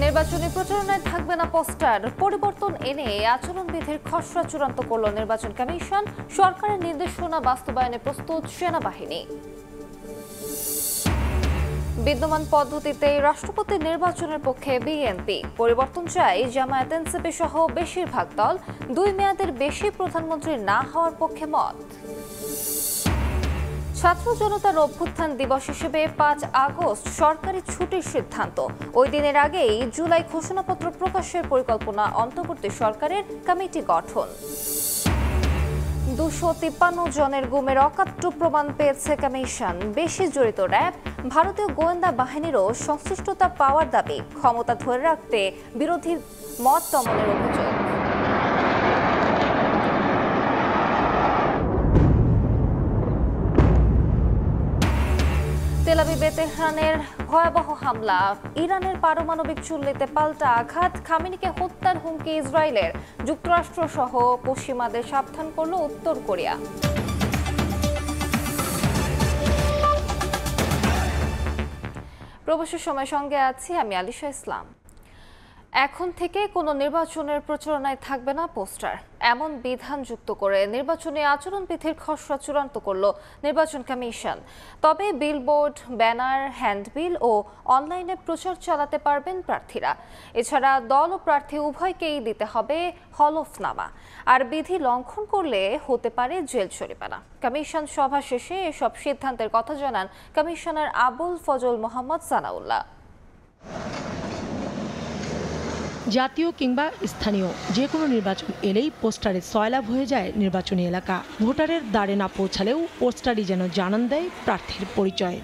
নির্বাচনী প্রচারণায় থাকবে না পোস্টার, পরিবর্তন এনে আচরণবিধির খসড়া চূড়ান্ত করল নির্বাচন কমিশন। সরকারের নির্দেশনা বাস্তবায়নে প্রস্তুত সেনাবাহিনী। বিদ্যমান পদ্ধতিতে রাষ্ট্রপতি নির্বাচনের পক্ষে বিএনপি, পরিবর্তন চাই জামায়াত এনসিপি সহ বেশিরভাগ দল। 2 মেয়াদের বেশি প্রধানমন্ত্রী না হওয়ার পক্ষে মত। ছাত্র জনতার অভ্যুত্থান দিবস হিসেবে 5 আগস্ট সরকারি ছুটির সিদ্ধান্ত। ওই দিনের আগেই জুলাই ঘোষণাপত্র প্রকাশের পরিকল্পনা অন্তর্বর্তী সরকারের কমিটি গঠন। 253 জনের গুমের অকাট্য প্রমাণ পেয়েছে কমিশন। বেশি জড়িত র্যাব, ভারতীয় গোয়েন্দা বাহিনীরও সংশ্লিষ্টতা পাওয়ার দাবি। ক্ষমতা ধরে রাখতে বিরোধীর মত দমনের অভিযোগ। তেল আবিবে তেহরানের ভয়াবহ হামলা, ইরানের পারমাণবিক চুল্লিতে পাল্টা আঘাত, খামেনিকে হত্যার হুমকি ইসরায়েলের। যুক্তরাষ্ট্র সহ পশ্চিমাদের সাবধান করল উত্তর কোরিয়া। প্রবাসী সময় সঙ্গে আছি আমি আলিশা ইসলাম। এখন থেকে কোনো নির্বাচনের প্রচারণায় থাকবে না পোস্টার, এমন বিধান যুক্ত করে নির্বাচনী আচরণবিধির খসড়া চূড়ান্ত করল নির্বাচন কমিশন। তবে বিলবোর্ড, ব্যানার, হ্যান্ডবিল ও অনলাইনে প্রচার চালাতে পারবেন প্রার্থীরা। এছাড়া দল ও প্রার্থী উভয়কেই দিতে হবে হলফনামা, আর বিধি লঙ্ঘন করলে হতে পারে জেল জরিমানা। কমিশন সভা শেষে এসব সিদ্ধান্তের কথা জানান কমিশনার আবুল ফজল মোহাম্মদ সানাউল্লাহ। জাতীয় কিংবা স্থানীয় যে কোনো নির্বাচন এলেই পোস্টারে সয়লাভ হয়ে যায় নির্বাচনী এলাকা। ভোটারের দ্বারে না পৌঁছালেও পোস্টারই যেন জানান দেয় প্রার্থীর পরিচয়।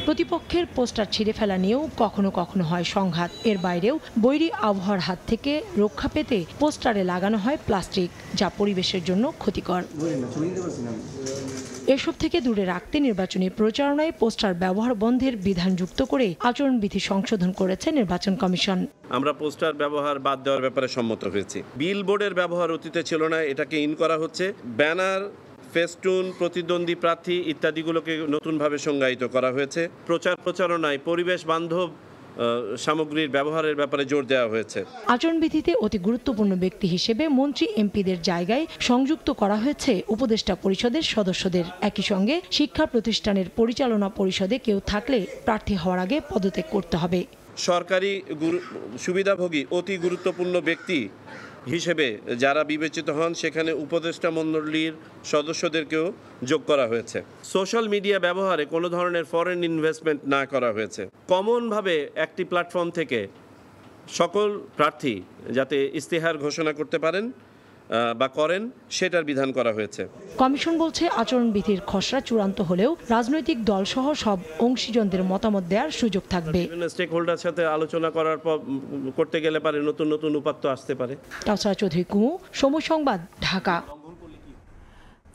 প্রতিপক্ষের পোস্টার ছিঁড়ে ফেলা নিয়েও কখনো কখনো হয় সংঘাত। এর বাইরেও বৈরী আবহাওয়ার হাত থেকে রক্ষা পেতে পোস্টারে লাগানো হয় প্লাস্টিক, যা পরিবেশের জন্য ক্ষতিকর। এসব থেকে দূরে রাখতে নির্বাচনী প্রচারণায় পোস্টার ব্যবহার বন্ধের বিধান যুক্ত করে আচরণবিধি সংশোধন করেছে নির্বাচন কমিশন। আমরা পোস্টার ব্যবহার বাদ দেওয়ার ব্যাপারে সম্মত হয়েছি। বিলবোর্ডের ব্যবহার অতীতে ছিল না, এটাকে ইন করা হচ্ছে। ব্যানার, ফেস্টুন, প্রতিদ্বন্দ্বী প্রার্থী ইত্যাদিগুলোকে নতুনভাবে সংজ্ঞায়িত করা হয়েছে। প্রচারণায় পরিবেশ বান্ধব সামগ্রীর ব্যবহারের ব্যাপারে জোর দেওয়া হয়েছে। আচরণবিধিতে অতি গুরুত্বপূর্ণ ব্যক্তি হিসেবে মন্ত্রী, এমপিদের জায়গায় সংযুক্ত করা হয়েছে উপদেষ্টা পরিষদের সদস্যদের। একই সঙ্গে শিক্ষা প্রতিষ্ঠানের পরিচালনা পরিষদে কেউ থাকলে প্রার্থী হওয়ার আগে পদত্যাগ করতে হবে। সরকারি সুবিধাভোগী অতি গুরুত্বপূর্ণ ব্যক্তি হিসেবে যারা বিবেচিত হন সেখানে উপদেষ্টা মণ্ডলীর সদস্যদেরকেও যোগ করা হয়েছে। সোশ্যাল মিডিয়া ব্যবহারে কোনো ধরনের ফরেন ইনভেস্টমেন্ট না করা হয়েছে। কমনভাবে একটি প্ল্যাটফর্ম থেকে সকল প্রার্থী যাতে ইস্তেহার ঘোষণা করতে পারেন বা করেন সেটার বিধান করা হয়েছে। কমিশন বলছে আচরণবিধির খসড়া চূড়ান্ত হলেও রাজনৈতিক দলসহ সব অংশীজনদের মতামত দেওয়ার সুযোগ থাকবে। স্টেক হোল্ডার সাথে আলোচনা করার পর করতে গেলে পারে নতুন নতুন উপাত্ত আসতে পারে। কাউসারা চৌধুরী কুমু, সময় সংবাদ, ঢাকা।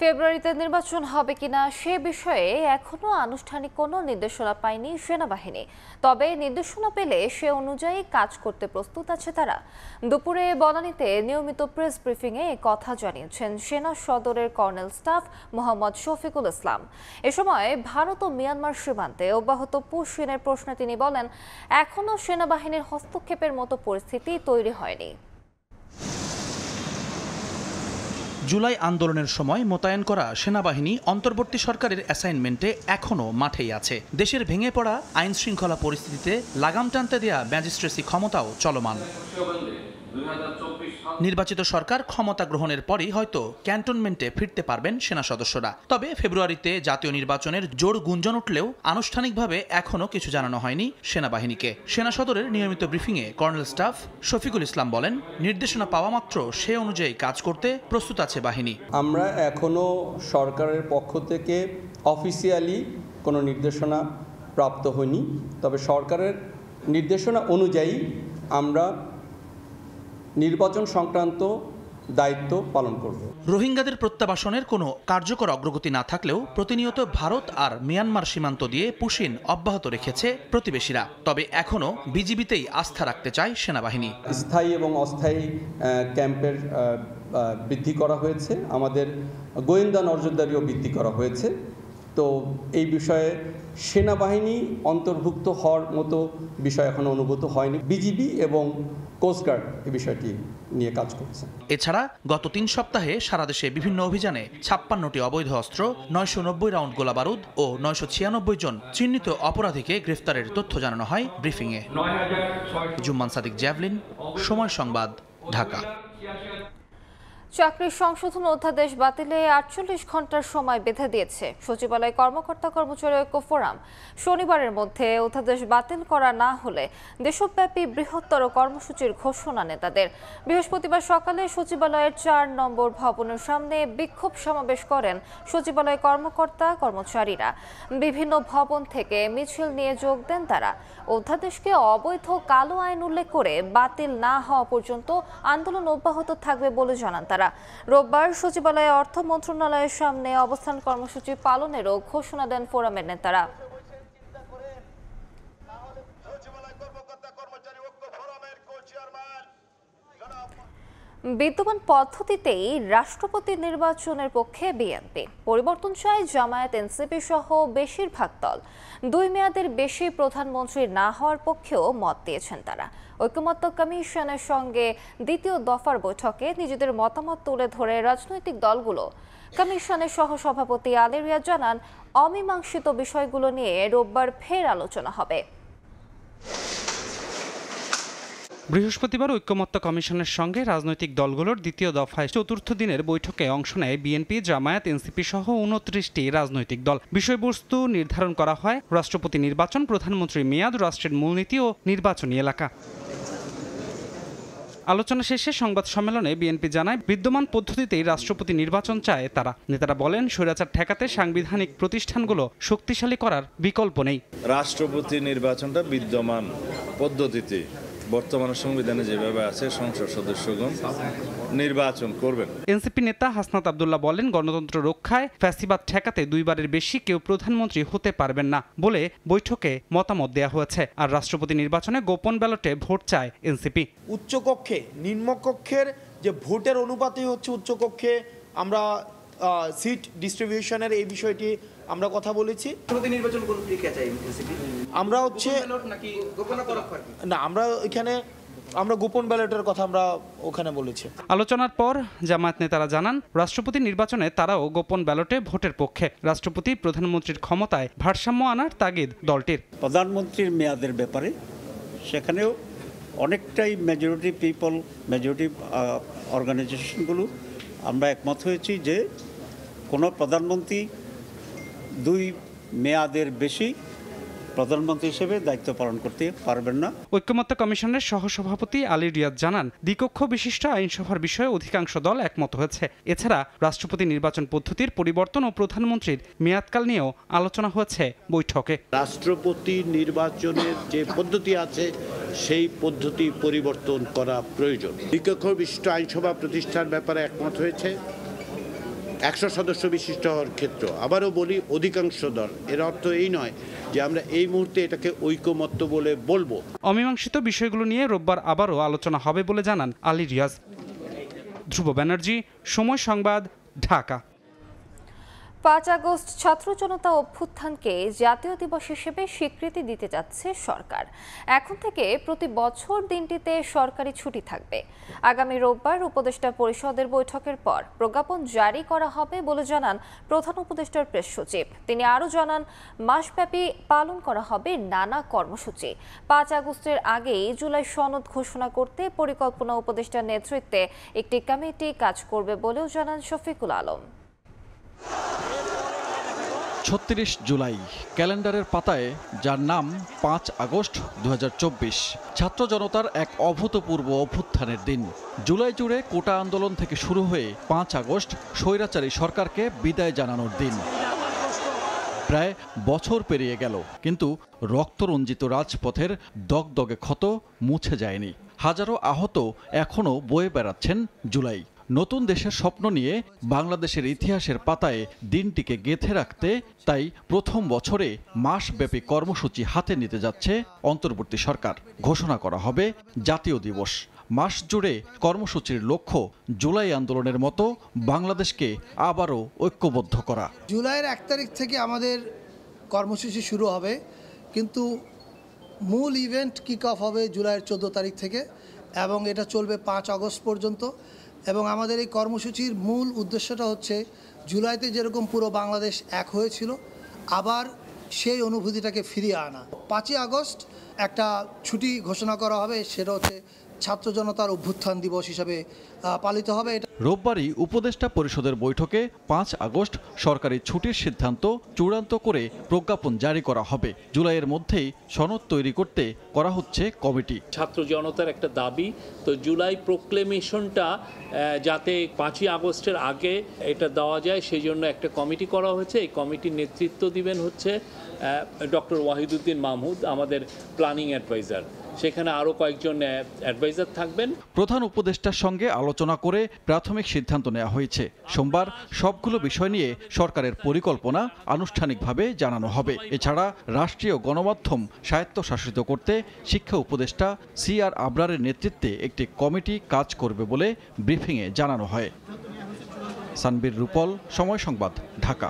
ফেব্রুয়ারিতে নির্বাচন হবে কিনা সে বিষয়ে এখনো আনুষ্ঠানিক কোনো নির্দেশনা পায়নি সেনাবাহিনী। তবে নির্দেশনা পেলে সে অনুযায়ী কাজ করতে প্রস্তুত আছে তারা। দুপুরে বনানীতে নিয়মিত প্রেস ব্রিফিংয়ে কথা জানিয়েছেন সেনা সদরের কর্নেল স্টাফ মোহাম্মদ শফিকুল ইসলাম। এ সময় ভারত ও মিয়ানমার সীমান্তে অব্যাহত পুশিনের প্রশ্নে তিনি বলেন, এখনো সেনাবাহিনীর হস্তক্ষেপের মতো পরিস্থিতি তৈরি হয়নি। জুলাই আন্দোলনের সময় মোতায়েন করা সেনাবাহিনী অন্তর্বর্তী সরকারের অ্যাসাইনমেন্টে এখনও মাঠেই আছে। দেশের ভেঙে পড়া আইন শৃঙ্খলা পরিস্থিতিতে লাগাম টানতে দেয়া ম্যাজিস্ট্রেসি ক্ষমতাও চলমান। নির্বাচিত সরকার ক্ষমতা গ্রহণের পরই হয়তো ক্যান্টনমেন্টে ফিরতে পারবেন সেনা সদস্যরা। তবে ফেব্রুয়ারিতে জাতীয় নির্বাচনের জোর গুঞ্জন উঠলেও আনুষ্ঠানিকভাবে এখনও কিছু জানানো হয়নি সেনাবাহিনীকে। সেনা সদরের নিয়মিত ব্রিফিংয়ে কর্নেল স্টাফ শফিকুল ইসলাম বলেন, নির্দেশনা পাওয়া মাত্র সে অনুযায়ী কাজ করতে প্রস্তুত আছে বাহিনী। আমরা এখনও সরকারের পক্ষ থেকে অফিসিয়ালি কোনো নির্দেশনা প্রাপ্ত হয়নি, তবে সরকারের নির্দেশনা অনুযায়ী আমরা নির্বাচন সংক্রান্ত দায়িত্ব পালন করব। রোহিঙ্গাদের প্রত্যাবাসনের কোনো কার্যকর অগ্রগতি না থাকলেও প্রতিনিয়ত ভারত আর মিয়ানমার সীমান্ত দিয়ে পুশিন অব্যাহত রেখেছে প্রতিবেশীরা। তবে এখনও বিজিবিতেই আস্থা রাখতে চায় সেনাবাহিনী। স্থায়ী এবং অস্থায়ী ক্যাম্পের বৃদ্ধি করা হয়েছে, আমাদের গোয়েন্দা নজরদারিও বৃদ্ধি করা হয়েছে। তো এই বিষয়ে সেনাবাহিনী অন্তর্ভুক্ত হওয়ার মতো বিষয় এখনো অনুভূত হয়নি। বিজিবি এবং কোস্টগার্ড এই বিষয়টি নিয়ে কাজ করছে। এছাড়া গত 3 সপ্তাহে সারা দেশে বিভিন্ন অভিযানে 56টি অবৈধ অস্ত্র, 990 রাউন্ড গোলাবারুদ ও 996 জন চিহ্নিত অপরাধীকে গ্রেফতারের তথ্য জানানো হয় ব্রিফিংয়ে। জুম্মান সাদিক, জ্যাভলিন, সময় সংবাদ, ঢাকা। চাকরির সংশোধন অধ্যাদেশ বাতিলে 48 ঘন্টার সময় বেঁধে দিয়েছে সচিবালয় কর্মকর্তা কর্মচারী ঐক্য ফোরাম। শনিবারের মধ্যে অধ্যাদেশ বাতিল করা না হলে দেশব্যাপী বৃহত্তর কর্মসূচির ঘোষণা নেতাদের। বৃহস্পতিবার সকালে সচিবালয়ের 4 নম্বর ভবনের সামনে বিক্ষোভ সমাবেশ করেন সচিবালয় কর্মকর্তা কর্মচারীরা। বিভিন্ন ভবন থেকে মিছিল নিয়ে যোগ দেন তারা। অধ্যাদেশকে অবৈধ কালো আইন উল্লেখ করে বাতিল না হওয়া পর্যন্ত আন্দোলন অব্যাহত থাকবে বলে জানান তারা। রোববার সচিবালয়ে অর্থ মন্ত্রণালয়ের সামনে অবস্থান কর্মসূচি পালনেরও ঘোষণা দেন ফোরামের নেতারা। বিদ্যমান পদ্ধতিতেই রাষ্ট্রপতি নির্বাচনের পক্ষে বিএনপি। পরিবর্তন চায় জামায়াত, এনসিপি সহ বেশিরভাগ দল। 2 মেয়াদের বেশি প্রধানমন্ত্রী না হওয়ার পক্ষেও মত দিয়েছেন তারা। ঐকমত্য কমিশনের সঙ্গে দ্বিতীয় দফার বৈঠকে নিজেদের মতামত তুলে ধরে রাজনৈতিক দলগুলো। কমিশনের সহসভাপতি আলী রিয়াদ জানান, অমীমাংসিত বিষয়গুলো নিয়ে রোববার ফের আলোচনা হবে। বৃহস্পতিবার ঐকমত্য কমিশনের সঙ্গে রাজনৈতিক দলগুলোর দ্বিতীয় দফায় 4র্থ দিনের বৈঠকে অংশ নেয় বিএনপি, জামায়াত, এনসিপি সহ 29টি রাজনৈতিক দল। বিষয়বস্তু নির্ধারণ করা হয় রাষ্ট্রপতি নির্বাচন, প্রধানমন্ত্রীর মেয়াদ, রাষ্ট্রের মূলনীতি ও নির্বাচনী এলাকা। আলোচনা শেষে সংবাদ সম্মেলনে বিএনপি জানায়, বিদ্যমান পদ্ধতিতেই রাষ্ট্রপতি নির্বাচন চায় তারা। নেতারা বলেন, স্বৈরাচার ঠেকাতে সাংবিধানিক প্রতিষ্ঠানগুলো শক্তিশালী করার বিকল্প নেই। রাষ্ট্রপতি নির্বাচনটা বিদ্যমান পদ্ধতিতে বর্তমান সংবিধানে যেভাবে আছে সংসদ সদস্যগণ নির্বাচন করবেন। এনসিপি নেতা হাসনাত আব্দুল্লাহ বলেন, গণতন্ত্র রক্ষায় ফ্যাসিবাদ ঠেকাতে 2বারের বেশি কেউ প্রধানমন্ত্রী হতে পারবেন না বলে বৈঠকে মতামত দেওয়া হয়েছে। আর রাষ্ট্রপতি নির্বাচনে গোপন ব্যালটে ভোট চায় এনসিপি। উচ্চকক্ষে নিম্নকক্ষের যে ভোটের অনুপাতই হচ্ছে উচ্চকক্ষে আমরা সিট ডিস্ট্রিবিউশনের এই বিষয়টি আমরা কথা বলেছি। আমরা হচ্ছে না, আমরা গোপন ব্যালটের কথা আমরা ওখানে বলেছি। আলোচনার পর জামায়াত নেতারা জানান, রাষ্ট্রপতি নির্বাচনে তারাও গোপন ব্যালটে ভোটের পক্ষে। রাষ্ট্রপতি প্রধানমন্ত্রীর ক্ষমতায় ভারসাম্য আনার তাগিদ দলটির। প্রধানমন্ত্রীর মেয়াদের ব্যাপারে সেখানেও অনেকটাই মেজরিটি অর্গানাইজেশনগুলো আমরা একমত হয়েছি যে কোনো প্রধানমন্ত্রী 2 মেয়াদের বেশি প্রধানমন্ত্রী হিসেবে দায়িত্ব পালন করতে পারবেন না। ঐকমত্য কমিশনের সহসভাপতি আলী রিয়াদ জানান, দ্বিকক্ষ বিশিষ্ট আইনসভার বিষয়ে অধিকাংশ দল একমত হয়েছে। এছাড়া রাষ্ট্রপতি নির্বাচন পদ্ধতির পরিবর্তন ও প্রধানমন্ত্রীর মেয়াদকাল নিয়েও আলোচনা হয়েছে বৈঠকে। রাষ্ট্রপতি নির্বাচনের যে পদ্ধতি আছে সেই পদ্ধতি পরিবর্তন করা প্রয়োজন। দ্বিকক্ষ বিশিষ্ট আইনসভা প্রতিষ্ঠার ব্যাপারে একমত হয়েছে। 100 সদস্য বিশিষ্ট হওয়ার ক্ষেত্র, আবারও বলি অধিকাংশ দল। এর অর্থ এই নয় যে আমরা এই মুহূর্তে এটাকে ঐকমত্য বলে বলবো। অমীমাংসিত বিষয়গুলো নিয়ে রোববার আবারও আলোচনা হবে বলে জানান আলী রিয়াজ। ধ্রুব ব্যানার্জি, সময় সংবাদ, ঢাকা। 5 আগস্ট ছাত্র জনতা অভ্যুত্থানকে জাতীয় দিবস হিসেবে স্বীকৃতি দিতে যাচ্ছে সরকার। এখন থেকে প্রতি বছর দিনটিতে সরকারি ছুটি থাকবে। আগামী রোববার উপদেষ্টা পরিষদের বৈঠকের পর প্রজ্ঞাপন জারি করা হবে বলে জানান প্রধান উপদেষ্টার প্রেস সচিব। তিনি আরও জানান, মাসব্যাপী পালন করা হবে নানা কর্মসূচি। 5 আগস্টের আগেই জুলাই সনদ ঘোষণা করতে পরিকল্পনা উপদেষ্টার নেতৃত্বে একটি কমিটি কাজ করবে বলেও জানান শফিকুল আলম। 36 জুলাই ক্যালেন্ডারের পাতায়, যার নাম 5 আগস্ট 2024, ছাত্র জনতার এক অভূতপূর্ব অভ্যুত্থানের দিন। জুলাই জুড়ে কোটা আন্দোলন থেকে শুরু হয়ে 5 আগস্ট স্বৈরাচারী সরকারকে বিদায় জানানোর দিন। প্রায় বছর পেরিয়ে গেল, কিন্তু রক্তরঞ্জিত রাজপথের দগদগে ক্ষত মুছে যায়নি। হাজারো আহত এখনও বয়ে বেড়াচ্ছেন জুলাই। নতুন দেশের স্বপ্ন নিয়ে বাংলাদেশের ইতিহাসের পাতায় দিনটিকে গেঁথে রাখতে তাই প্রথম বছরে মাসব্যাপী কর্মসূচি হাতে নিতে যাচ্ছে অন্তর্বর্তী সরকার। ঘোষণা করা হবে জাতীয় দিবস। মাস জুড়ে কর্মসূচির লক্ষ্য জুলাই আন্দোলনের মতো বাংলাদেশকে আবারও ঐক্যবদ্ধ করা। জুলাইয়ের 1 তারিখ থেকে আমাদের কর্মসূচি শুরু হবে, কিন্তু মূল ইভেন্ট কিক অফ হবে জুলাইয়ের 14 তারিখ থেকে এবং এটা চলবে 5 আগস্ট পর্যন্ত। এবং আমাদের এই কর্মসূচির মূল উদ্দেশ্যটা হচ্ছে জুলাইতে যেরকম পুরো বাংলাদেশ এক হয়েছিল আবার সেই অনুভূতিটাকে ফিরিয়ে আনা। 5ই আগস্ট একটা ছুটি ঘোষণা করা হবে, সেটা হচ্ছে ছাত্র জনতার অভ্যুত্থান দিবস হিসাবে পালিত হবে। রোববারই উপদেষ্টা পরিষদের বৈঠকে 5 আগস্ট সরকারি ছুটির সিদ্ধান্ত চূড়ান্ত করে প্রজ্ঞাপন জারি করা হবে। জুলাইয়ের মধ্যেই সনদ তৈরি করতে করা হচ্ছে কমিটি। ছাত্র জনতার একটা দাবি, তো জুলাই প্রোক্লেমেশনটা যাতে 5ই আগস্টের আগে এটা দেওয়া যায় সেই জন্য একটা কমিটি করা হয়েছে। এই কমিটির নেতৃত্ব দিবেন হচ্ছে ডক্টর ওয়াহিদুদ্দিন মাহমুদ, আমাদের প্ল্যানিং অ্যাডভাইজার। সেখানে আরও কয়েকজন অ্যাডভাইজার থাকবেন। প্রধান উপদেষ্টার সঙ্গে আলোচনা করে প্রাথমিক সিদ্ধান্ত নেওয়া হয়েছে। সোমবার সবগুলো বিষয় নিয়ে সরকারের পরিকল্পনা আনুষ্ঠানিকভাবে জানানো হবে। এছাড়া রাষ্ট্রীয় গণমাধ্যম স্বায়ত্তশাসিত করতে শিক্ষা উপদেষ্টা CR আবরারের নেতৃত্বে একটি কমিটি কাজ করবে বলে ব্রিফিংয়ে জানানো হয়। সানবীর রূপল, সময় সংবাদ, ঢাকা।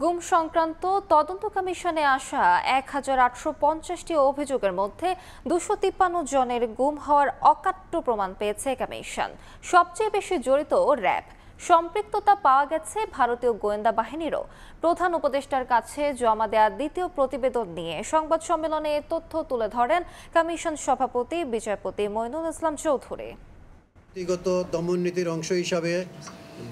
গুম সংক্রান্ত তদন্ত কমিশনে আসা 1850টি অভিযোগের মধ্যে 253 জনের গুম হওয়ার অকাট্য প্রমাণ পেয়েছে কমিশন। সবচেয়ে বেশি জড়িত র‍্যাব। সম্পৃক্ততা পাওয়া গেছে ভারতীয় গোয়েন্দা বাহিনীরও। প্রধান উপদেষ্টার কাছে জমা দেওয়া দ্বিতীয় প্রতিবেদন নিয়ে সংবাদ সম্মেলনে এ তথ্য তুলে ধরেন কমিশন সভাপতি বিচারপতি মইনুল ইসলাম চৌধুরী। ব্যক্তিগত দমননীতির অংশ হিসাবে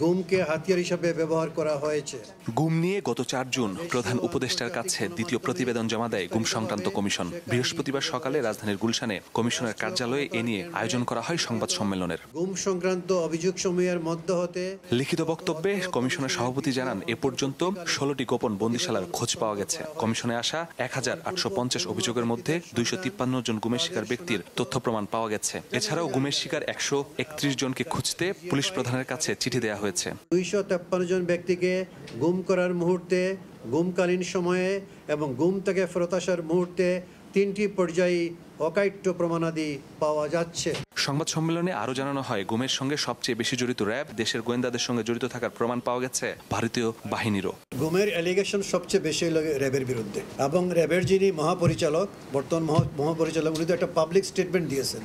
গুমকে হাতিয়ার হিসাবে ব্যবহার করা হয়েছে। গুম নিয়ে গত 4 জুন প্রধান উপদেষ্টার কাছে দ্বিতীয় প্রতিবেদন জমা দেয় গুম সংক্রান্ত কমিশন। বৃহস্পতিবার সকালে রাজধানীর গুলশানে কমিশনের কার্যালয়ে এ নিয়ে আয়োজন করা হয় সংবাদ সম্মেলনের। গুম সংক্রান্ত অভিযোগ সমূহের মধ্য হতে লিখিত বক্তব্যে কমিশনের সভাপতি জানান, এ পর্যন্ত 16টি গোপন বন্দিশালার খোঁজ পাওয়া গেছে। কমিশনে আসা 1850 অভিযোগের মধ্যে 253 জন গুমের শিকার ব্যক্তির তথ্য প্রমাণ পাওয়া গেছে। এছাড়াও গুমের শিকার 131 জনকে খুঁজতে পুলিশ প্রধানের কাছে চিঠি দেওয়া হয়েছে। 253 জন ব্যক্তিকে গুম করার মুহূর্তে, গুমকালীন সময়ে এবং গুম থেকে ফেরত আসার মুহূর্তে 3টি পর্যায়ে অকাট্য প্রমাণাদি পাওয়া যাচ্ছে। সংবাদ সম্মেলনে আরো জানানো হয়, গুমের সঙ্গে সবচেয়ে বেশি জড়িত র‍্যাব। দেশের গোয়েন্দাদের সঙ্গে জড়িত থাকার প্রমাণ পাওয়া গেছে ভারতীয় বাহিনীরও। গুমের অ্যালিগেশন সবচেয়ে বেশি র‍্যাবের বিরুদ্ধে এবং র‍্যাবের যিনি মহাপরিচালক, বর্তমান মহাপরিচালক, উনি তো একটা পাবলিক স্টেটমেন্ট দিয়েছেন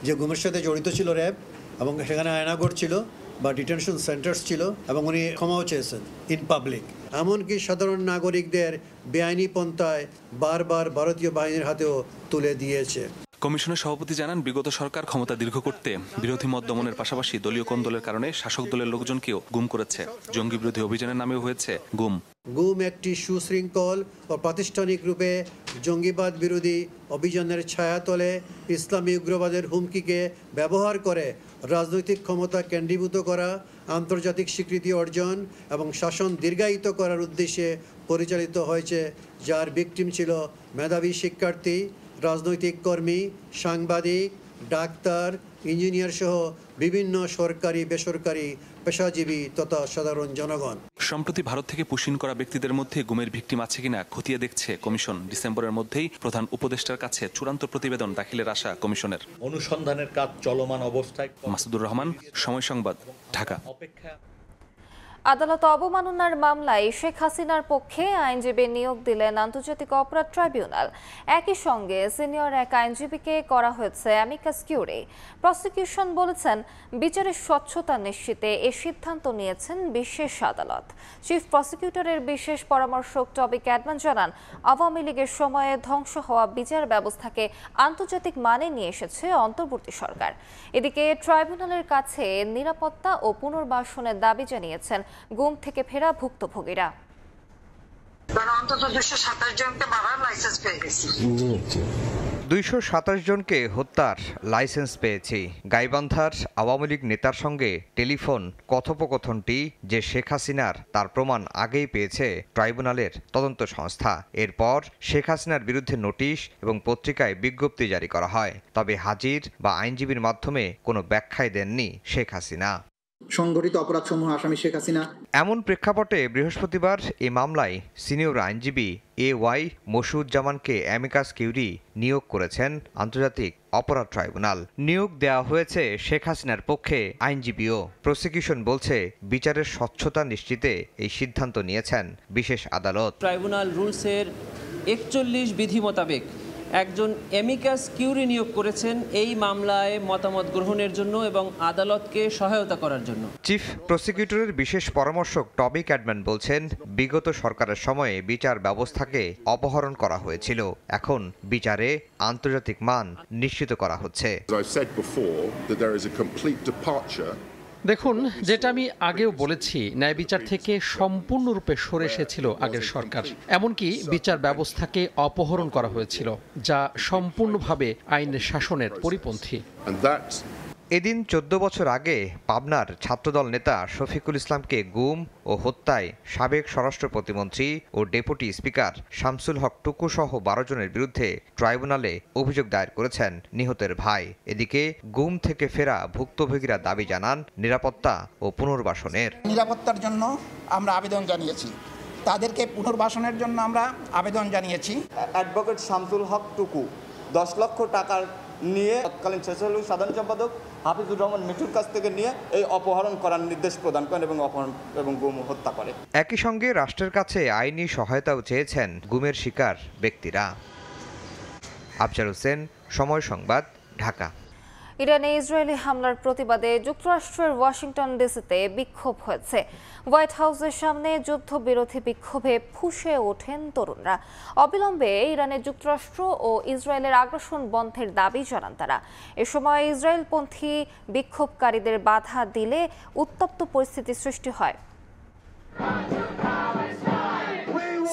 যে গুমের সাথে জড়িত ছিল র‍্যাব এবং সেখানে আয়নাগর ছিল বা ডিটেনশন সেন্টার্স ছিল এবং উনি ক্ষমাও চেয়েছেন ইন পাবলিক। এমনকি সাধারণ নাগরিকদের বেআইনি পন্থায় বারবার ভারতীয় বাহিনীর হাতেও তুলে দিয়েছে। কমিশনের সভাপতি জানান, বিগত সরকার ক্ষমতা দীর্ঘ করতে বিরোধী মত দমনের পাশাপাশি দলীয় কোন্দলের কারণে শাসক দলের লোকজনকেও গুম করেছে। জঙ্গি বিরোধী অভিযানের নামেও হয়েছে গুম। গুম একটি সুশৃঙ্খল ও প্রাতিষ্ঠানিক রূপে জঙ্গিবাদ বিরোধী অভিযানের ছায়াতলে ইসলামী উগ্রবাদের হুমকিকে ব্যবহার করে রাজনৈতিক ক্ষমতা কেন্দ্রীভূত করা, আন্তর্জাতিক স্বীকৃতি অর্জন এবং শাসন দীর্ঘায়িত করার উদ্দেশ্যে পরিচালিত হয়েছে, যার ভিকটিম ছিল মেধাবী শিক্ষার্থী, রাজনৈতিক কর্মী, সাংবাদিক, ডাক্তার, ইঞ্জিনিয়ার সহ বিভিন্ন সরকারি বেসরকারি পেশাজীবী তথা সাধারণ জনগণ। সম্প্রতি ভারত থেকে পুশিন করা ব্যক্তিদের মধ্যে গুমের ভিকটিম আছে কিনা খতিয়ে দেখছে কমিশন। ডিসেম্বরের মধ্যেই প্রধান উপদেষ্টার কাছে চূড়ান্ত প্রতিবেদন দাখিলের আশা কমিশনের। অনুসন্ধানের কাজ চলমান অবস্থায়। মাসুদুর রহমান, সময় সংবাদ, ঢাকা। আদালত অবমাননার মামলায় শেখ হাসিনার পক্ষে আইনজীবী নিয়োগ দিলেন আন্তর্জাতিক অপরাধ ট্রাইব্যুনাল। একই সঙ্গে সিনিয়র এক আইনজীবীকে করা হয়েছে অ্যামিকাস কিউরি। প্রসিকিউশন বলেছেন, বিচারের স্বচ্ছতা নিশ্চিতে এ সিদ্ধান্ত নিয়েছেন বিশেষ আদালত। চিফ প্রসিকিউটরের বিশেষ পরামর্শক টবি ক্যাডম্যান জানান, আওয়ামী লীগের সময়ে ধ্বংস হওয়া বিচার ব্যবস্থাকে আন্তর্জাতিক মানে নিয়ে এসেছে অন্তর্বর্তী সরকার। এদিকে ট্রাইব্যুনালের কাছে নিরাপত্তা ও পুনর্বাসনের দাবি জানিয়েছেন গুম থেকে ফেরা ভুক্তভোগীরা। অন্তত 227 জনকে মারার লাইসেন্স পেয়ে গেছি। 227 জনকে হত্যার লাইসেন্স পেয়েছি। গাইবান্ধার আওয়ামী লীগ নেতার সঙ্গে টেলিফোন কথোপকথনটি যে শেখ হাসিনার, তার প্রমাণ আগেই পেয়েছে ট্রাইব্যুনালের তদন্ত সংস্থা। এরপর শেখ হাসিনার বিরুদ্ধে নোটিশ এবং পত্রিকায় বিজ্ঞপ্তি জারি করা হয়। তবে হাজির বা আইনজীবীর মাধ্যমে কোনো ব্যাখ্যাই দেননি শেখ হাসিনা। সংগঠিত অপরাধসমূহ আসামি শেখ হাসিনা। এমন প্রেক্ষাপটে বৃহস্পতিবার এই মামলায় সিনিয়র আইনজীবী AY মশিউজ্জামানকে অ্যামিকাস কিউরি নিয়োগ করেছেন আন্তর্জাতিক অপরাধ ট্রাইব্যুনাল। নিয়োগ দেওয়া হয়েছে শেখ হাসিনার পক্ষে আইনজীবীও। প্রসিকিউশন বলছে বিচারের স্বচ্ছতা নিশ্চিতে এই সিদ্ধান্ত নিয়েছেন বিশেষ আদালত। ট্রাইব্যুনাল রুলসের 41 বিধি মোতাবেক একজন অ্যামিকাস কিউরি নিয়োগ করেছেন এই মামলায় মতামত গ্রহণের জন্য এবং আদালতকে সহায়তা করার জন্য। চিফ প্রসিকিউটরের বিশেষ পরামর্শক টবি ক্যাডম্যান বলছেন, বিগত সরকারের সময়ে বিচার ব্যবস্থাকে অপহরণ করা হয়েছিল, এখন বিচারে আন্তর্জাতিক মান নিশ্চিত করা হচ্ছে। দেখুন, যেটা আমি আগেও বলেছি, ন্যায় বিচার থেকে সম্পূর্ণরূপে সরে এসেছিল আগের সরকার। এমনকি বিচার ব্যবস্থাকে অপহরণ করা হয়েছিল, যা সম্পূর্ণভাবে আইনের শাসনের পরিপন্থী। এদিন 14 বছর আগে পাবনার ছাত্রদল নেতা শফিকুল ইসলামকে গুম ও হত্যায় সাবেক স্বরাষ্ট্র প্রতিমন্ত্রী ও ডেপুটি স্পিকার শামসুল হক টুকু সহ 12 জনের বিরুদ্ধে ট্রাইব্যুনালে অভিযোগ দায়ের করেছেন নিহতের ভাই। এদিকে গুম থেকে ফেরা ভুক্তভোগীরা দাবি জানান নিরাপত্তা ও পুনর্বাসনের। নিরাপত্তার জন্য আমরা আবেদন জানিয়েছি, তাদেরকে পুনর্বাসনের জন্য আমরা আবেদন জানিয়েছি। অ্যাডভোকেট শামসুল হক টুকু 10 লক্ষ টাকার নিয়ে তৎকালীন সাধারণ সম্পাদক হাফিজুর রহমান মিঠুর কাছ থেকে নিয়ে এই অপহরণ করার নির্দেশ প্রদান করেন এবং অপহরণ এবং গুম হত্যা করে। একই সঙ্গে রাষ্ট্রের কাছে আইনি সহায়তাও চেয়েছেন গুমের শিকার ব্যক্তিরা। আফজাল হোসেন, সময় সংবাদ, ঢাকা। ইরানে ইসরায়েলি হামলার প্রতিবাদে যুক্তরাষ্ট্রের ওয়াশিংটন ডিসিতে বিক্ষোভ হয়েছে। হোয়াইট হাউসের সামনে যুদ্ধবিরোধী বিক্ষোভে ফুঁসে ওঠেন তরুণরা। অবিলম্বে ইরানে যুক্তরাষ্ট্র ও ইসরায়েলের আগ্রাসন বন্ধের দাবি জানান তারা। এ সময় ইসরায়েলপন্থী বিক্ষোভকারীদের বাধা দিলে উত্তপ্ত পরিস্থিতি সৃষ্টি হয়।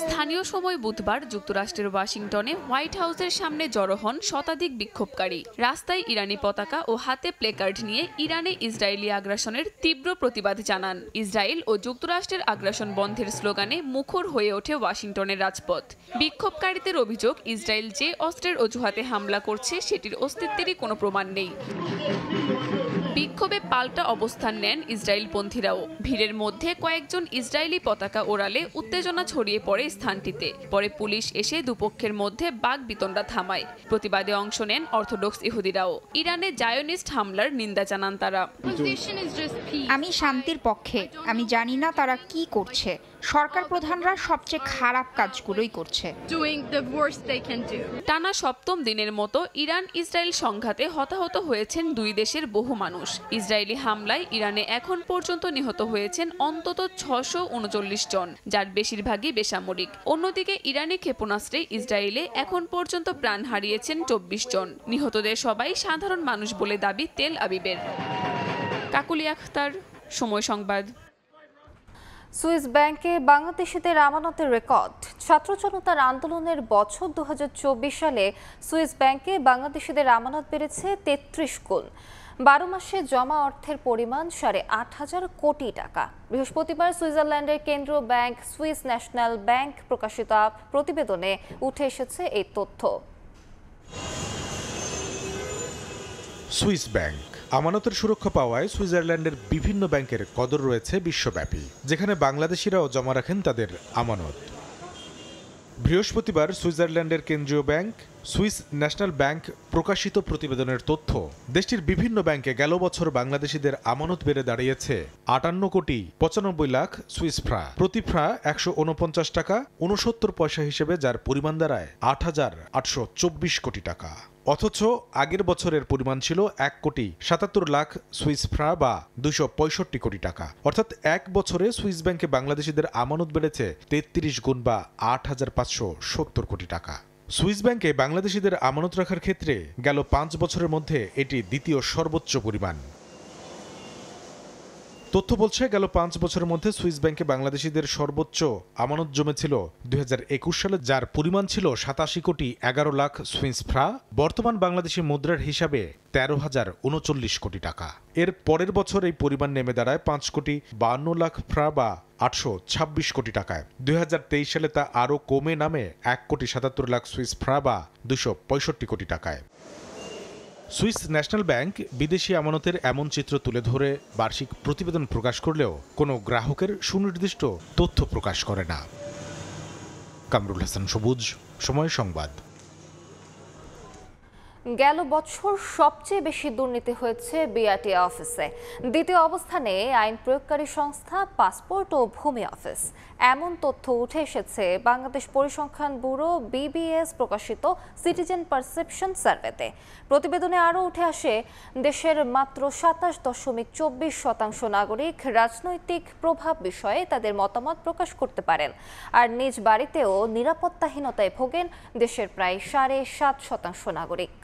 স্থানীয় সময় বুধবার যুক্তরাষ্ট্রের ওয়াশিংটনে হোয়াইট হাউসের সামনে জড়ো হন শতাধিক বিক্ষোভকারী। রাস্তায় ইরানি পতাকা ও হাতে প্লেকার্ড নিয়ে ইরানে ইসরায়েলি আগ্রাসনের তীব্র প্রতিবাদ জানান। ইসরায়েল ও যুক্তরাষ্ট্রের আগ্রাসন বন্ধের স্লোগানে মুখর হয়ে ওঠে ওয়াশিংটনের রাজপথ। বিক্ষোভকারীদের অভিযোগ, ইসরায়েল যে অস্ত্রের অজুহাতে হামলা করছে সেটির অস্তিত্বেরই কোনো প্রমাণ নেই। বিক্ষোভে পাল্টা অবস্থান নেন ইসরায়েলপন্থীরাও। ভিড়ের মধ্যে কয়েকজন ইসরায়েলি পতাকা ওড়ালে উত্তেজনা ছড়িয়ে পড়ে স্থানটিতে। পরে পুলিশ এসে দুপক্ষের মধ্যে বাকবিতণ্ডা থামায়। প্রতিবাদে অংশ নেন অর্থোডক্স ইহুদিরাও। ইরানে জায়োনিস্ট হামলার নিন্দা জানান তারা। আমি শান্তির পক্ষে। আমি জানি না তারা কি করছে। সরকার প্রধানরা সবচেয়ে খারাপ কাজগুলোই করছে। টানা সপ্তম দিনের মতো ইরান ইসরায়েল সংঘাতে হতাহত হয়েছেন দুই দেশের বহু মানুষ। ইসরায়েলি হামলায় ইরানে এখন পর্যন্ত নিহত হয়েছেন অন্তত 639 জন, যার বেশিরভাগই বেসামরিক। অন্যদিকে ইরানি ক্ষেপণাস্ত্রে ইসরায়েলে এখন পর্যন্ত প্রাণ হারিয়েছেন 24 জন। নিহতদের সবাই সাধারণ মানুষ বলে দাবি তেল আবিবের। কাকুলি আখতার, সময় সংবাদ। সুইস ব্যাংকে বাংলাদেশিদের আমানতের রেকর্ড। ছাত্র জনতার আন্দোলনের বছর 2024 সালে সুইস ব্যাংকে বাংলাদেশিদের আমানত বেড়েছে 33 গুণ। 12 মাসে জমা অর্থের পরিমাণ 8.5 কোটি টাকা। বৃহস্পতিবার সুইজারল্যান্ডের কেন্দ্রীয় ব্যাংক সুইস ন্যাশনাল ব্যাংক প্রকাশিত প্রতিবেদনে উঠে এসেছে এই তথ্য। সুইস ব্যাংক আমানতের সুরক্ষা পাওয়ায় সুইজারল্যান্ডের বিভিন্ন ব্যাংকের কদর রয়েছে বিশ্বব্যাপী, যেখানে বাংলাদেশিরাও জমা রাখেন তাদের আমানত। বৃহস্পতিবার সুইজারল্যান্ডের কেন্দ্রীয় ব্যাংক সুইস ন্যাশনাল ব্যাংক প্রকাশিত প্রতিবেদনের তথ্য, দেশটির বিভিন্ন ব্যাংকে গেল বছর বাংলাদেশিদের আমানত বেড়ে দাঁড়িয়েছে 58 কোটি 95 লাখ সুইস ফ্রা। প্রতি ফ্রা 149 টাকা 69 পয়সা হিসেবে, যার পরিমাণ দাঁড়ায় 8,824 কোটি টাকা। অথচ আগের বছরের পরিমাণ ছিল 1 কোটি 77 লাখ সুইস ফ্রা বা 265 কোটি টাকা। অর্থাৎ এক বছরে সুইস ব্যাংকে বাংলাদেশিদের আমানত বেড়েছে 33 গুণ বা 8,570 কোটি টাকা। সুইস ব্যাংকে বাংলাদেশিদের আমানত রাখার ক্ষেত্রে গেল 5 বছরের মধ্যে এটি দ্বিতীয় সর্বোচ্চ পরিমাণ। তথ্য বলছে, গেল 5 বছরের মধ্যে সুইস ব্যাংকে বাংলাদেশিদের সর্বোচ্চ আমানত জমেছিল 2021 সালে, যার পরিমাণ ছিল 87 কোটি 11 লাখ সুইস ফ্রা। বর্তমান বাংলাদেশি মুদ্রার হিসাবে 13,039 কোটি টাকা। এর পরের বছর এই পরিমাণ নেমে দাঁড়ায় 5 কোটি 52 লাখ ফ্রা বা 826 কোটি টাকায়। 2023 সালে তা আরও কমে নামে 1 কোটি 77 লাখ সুইস ফ্রা বা 265 কোটি টাকায়। সুইস ন্যাশনাল ব্যাংক বিদেশি আমানতের এমন চিত্র তুলে ধরে বার্ষিক প্রতিবেদন প্রকাশ করলেও কোনো গ্রাহকের সুনির্দিষ্ট তথ্য প্রকাশ করে না। কামরুল হাসান সবুজ, সময় সংবাদ। গেল বছর সবচেয়ে বেশি দুর্নীতি হয়েছে বিআরটি অফিসে। দ্বিতীয় অবস্থানে আইন প্রয়োগকারী সংস্থা, পাসপোর্ট ও ভূমি অফিস। এমন তথ্য উঠে এসেছে বাংলাদেশ পরিসংখ্যান ব্যুরো BBS প্রকাশিত সিটিজেন পারসেপশন সার্ভেতে। প্রতিবেদনে আরও উঠে আসে দেশের মাত্র 27.24% নাগরিক রাজনৈতিক প্রভাব বিষয়ে তাদের মতামত প্রকাশ করতে পারেন, আর নিজ বাড়িতেও নিরাপত্তাহীনতায় ভোগেন দেশের প্রায় 7.5% নাগরিক।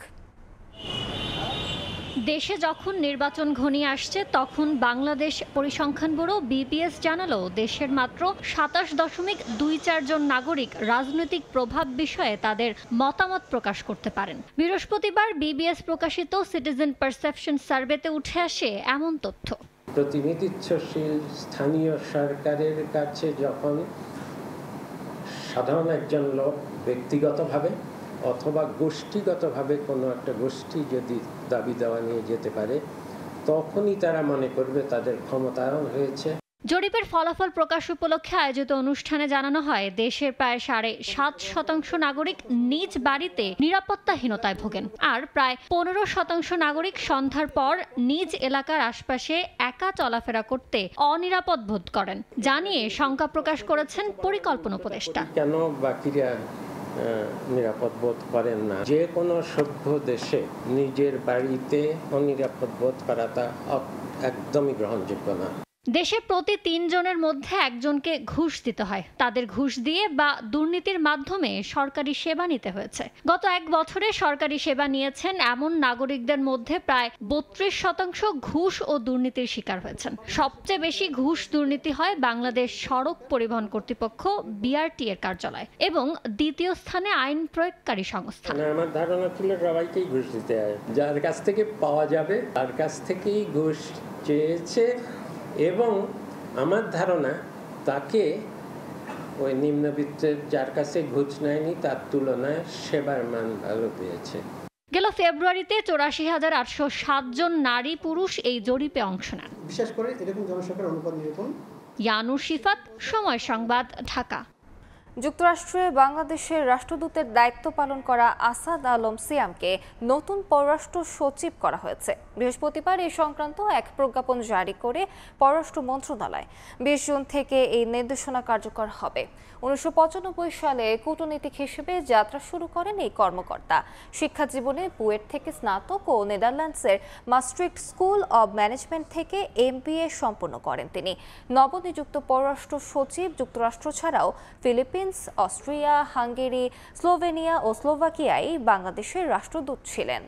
দেশে যখন নির্বাচন ঘনিয়ে আসছে তখন বাংলাদেশ পরিসংখ্যান ব্যুরো BBS জানালো দেশের মাত্র 27.24 জন নাগরিক রাজনৈতিক প্রভাব বিষয়ে তাদের মতামত প্রকাশ করতে পারেন। বৃহস্পতিবার BBS প্রকাশিত সিটিজেন পারসেপশন সার্ভেতে উঠে আসে এমন তথ্য। প্রতিনিধিত্বশীল স্থানীয় সরকারের কাছে যখন সাধারণ একজন লোক ব্যক্তিগতভাবে অথবা গোষ্ঠীগতভাবে কোনো একটা গোষ্ঠী যদি দাবি দেওয়া নিয়ে যেতে পারে, তখনই তারা মনে করবে তাদের ক্ষমতায়ন হয়েছে। জরিপের ফলাফল প্রকাশ উপলক্ষে আয়োজিত অনুষ্ঠানে জানানো হয় দেশের প্রায় 7.5% নাগরিক নিজ বাড়িতে নিরাপত্তাহীনতায় ভোগেন, আর প্রায় 15% নাগরিক সন্ধ্যার পর নিজ এলাকার আশপাশে একা চলাফেরা করতে অনিরাপদ বোধ করেন। জানিয়ে শঙ্কা প্রকাশ করেছেন পরিকল্পনা উপদেষ্টা। কেন বাকিরা নিরাপদ বোধ করেন না? যে কোনো সভ্য দেশে নিজের বাড়িতে অনিরাপদ বোধ করাটা একদমই গ্রহণযোগ্য না। দেশে প্রতি 3 জনের মধ্যে একজনকে ঘুষ দিতে হয়। তাদের ঘুষ দিয়ে বা দুর্নীতির মাধ্যমে সরকারি সেবা নিতে হয়েছে। গত 1 বছরে সরকারি সেবা নিয়েছেন এমন নাগরিকদের মধ্যে প্রায় 32% ঘুষ ও দুর্নীতির শিকার হয়েছেন। সবচেয়ে বেশি ঘুষ দুর্নীতি হয় বাংলাদেশ সড়ক পরিবহন কর্তৃপক্ষ BRT এর কার্যালয় এবং দ্বিতীয় স্থানে আইন প্রয়োগকারী সংস্থা। আমার ধারণা ছিল সবাইকেই ঘুষ দিতে হয়, যার কাছ থেকে পাওয়া যাবে তার কাছ থেকেই ঘুষ চেয়েছে, এবং আমার ধারণা তাকে ওই নিম্নবিত্তের যার কাছে ঘুষ নেয়নি তার তুলনায় সেবার মান ভালো পেয়েছে। গেল ফেব্রুয়ারিতে 84,807 জন নারী পুরুষ এই জরিপে অংশ নেন। বিশেষ করে এরকম জনসংখ্যার অনুপাত নিরূপণ। ইয়ানুর শিফাত, সময় সংবাদ, ঢাকা। যুক্তরাষ্ট্রে বাংলাদেশের রাষ্ট্রদূতের দায়িত্ব পালন করা আসাদ আলম সিয়ামকে নতুন পররাষ্ট্র সচিব করা হয়েছে। বৃহস্পতিবার এই সংক্রান্ত এক প্রজ্ঞাপন জারি করে পররাষ্ট্র মন্ত্রণালয়। 20 জুন থেকে এই নির্দেশনা কার্যকর হবে। 1995 সালে কূটনীতিক হিসেবে যাত্রা শুরু করেন এই কর্মকর্তা। শিক্ষা জীবনে বুয়েট থেকে স্নাতক ও নেদারল্যান্ডসের মাস্ট্রিক্ট স্কুল অব ম্যানেজমেন্ট থেকে MBA সম্পন্ন করেন তিনি। নবনিযুক্ত পররাষ্ট্র সচিব যুক্তরাষ্ট্র ছাড়াও ফিলিপিন্স, অস্ট্রিয়া, হাঙ্গেরি, স্লোভেনিয়া ও স্লোভাকিয়ায় বাংলাদেশের রাষ্ট্রদূত ছিলেন।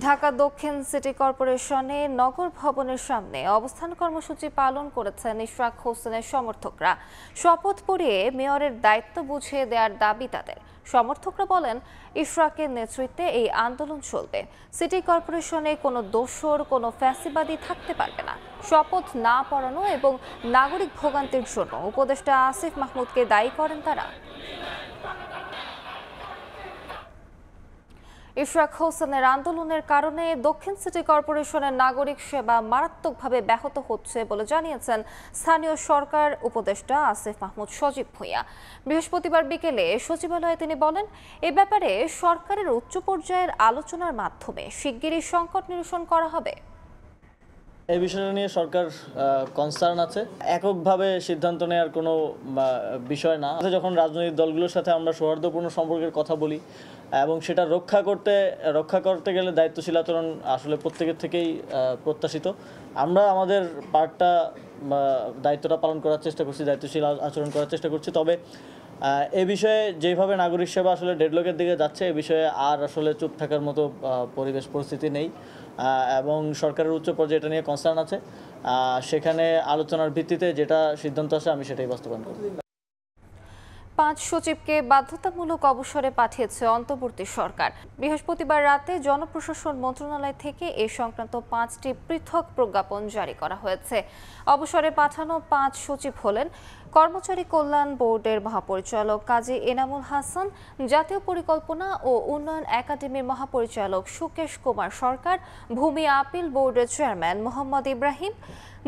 ঢাকা দক্ষিণ সিটি কর্পোরেশনে নগর ভবনের সামনে অবস্থান কর্মসূচি পালন করেছেন ইশরাক হোসেনের সমর্থকরা। শপথ পড়িয়ে মেয়রের দায়িত্ব বুঝিয়ে দেওয়ার দাবি তাদের। সমর্থকরা বলেন, ইশরাকের নেতৃত্বে এই আন্দোলন চলবে। সিটি কর্পোরেশনে কোনো দোসর, কোনো ফ্যাসিবাদী থাকতে পারবে না। শপথ না পড়ানো এবং নাগরিক ভোগান্তির জন্য উপদেষ্টা আসিফ মাহমুদকে দায়ী করেন তারা। ইশরাক হোসেনের আন্দোলনের কারণে দক্ষিণ সিটি কর্পোরেশনের নাগরিক সেবা মারাত্মকভাবে ব্যাহত হচ্ছে বলে জানিয়েছেন স্থানীয় সরকার উপদেষ্টা আসিফ মাহমুদ সজীব ভূঁইয়া। বৃহস্পতিবার বিকেলে সচিবালয়ে তিনি বলেন, এ ব্যাপারে সরকারের উচ্চ পর্যায়ের আলোচনার মাধ্যমে শিগগিরই সংকট নিরসন করা হবে। এই বিষয়টা নিয়ে সরকার কনসার্ন আছে। এককভাবে সিদ্ধান্ত নেওয়ার কোনো বিষয় না। যখন রাজনৈতিক দলগুলোর সাথে আমরা সৌহার্দ্যপূর্ণ সম্পর্কের কথা বলি এবং সেটা রক্ষা করতে গেলে দায়িত্বশীল আচরণ আসলে প্রত্যেকের থেকেই প্রত্যাশিত। আমরা আমাদের দায়িত্বটা পালন করার চেষ্টা করছি, দায়িত্বশীল আচরণ করার চেষ্টা করছি। তবে এ বিষয়ে যেভাবে নাগরিক সেবা আসলে ডেডলকের দিকে যাচ্ছে, এ বিষয়ে আর আসলে চুপ থাকার মতো পরিবেশ পরিস্থিতি নেই এবং সরকারের উচ্চ পর্যায়ে এটা নিয়ে কনসার্ন আছে। সেখানে আলোচনার ভিত্তিতে যেটা সিদ্ধান্ত আসে আমি সেটাই বাস্তবায়ন করব। 5 সচিবকে বাধ্যতামূলক অবসরে পাঠিয়েছে অন্তর্বর্তী সরকার। বৃহস্পতিবার রাতে জনপ্রশাসন মন্ত্রণালয় থেকে এ সংক্রান্ত 5টি পৃথক প্রজ্ঞাপন জারি করা হয়েছে। অবসরে পাঠানো 5 সচিব হলেন কর্মচারী কল্যাণ বোর্ডের মহাপরিচালক কাজী এনামুল হাসান, জাতীয় পরিকল্পনা ও উন্নয়ন একাডেমির মহাপরিচালক সুকেশ কুমার সরকার, ভূমি আপিল বোর্ডের চেয়ারম্যান মোহাম্মদ ইব্রাহিম,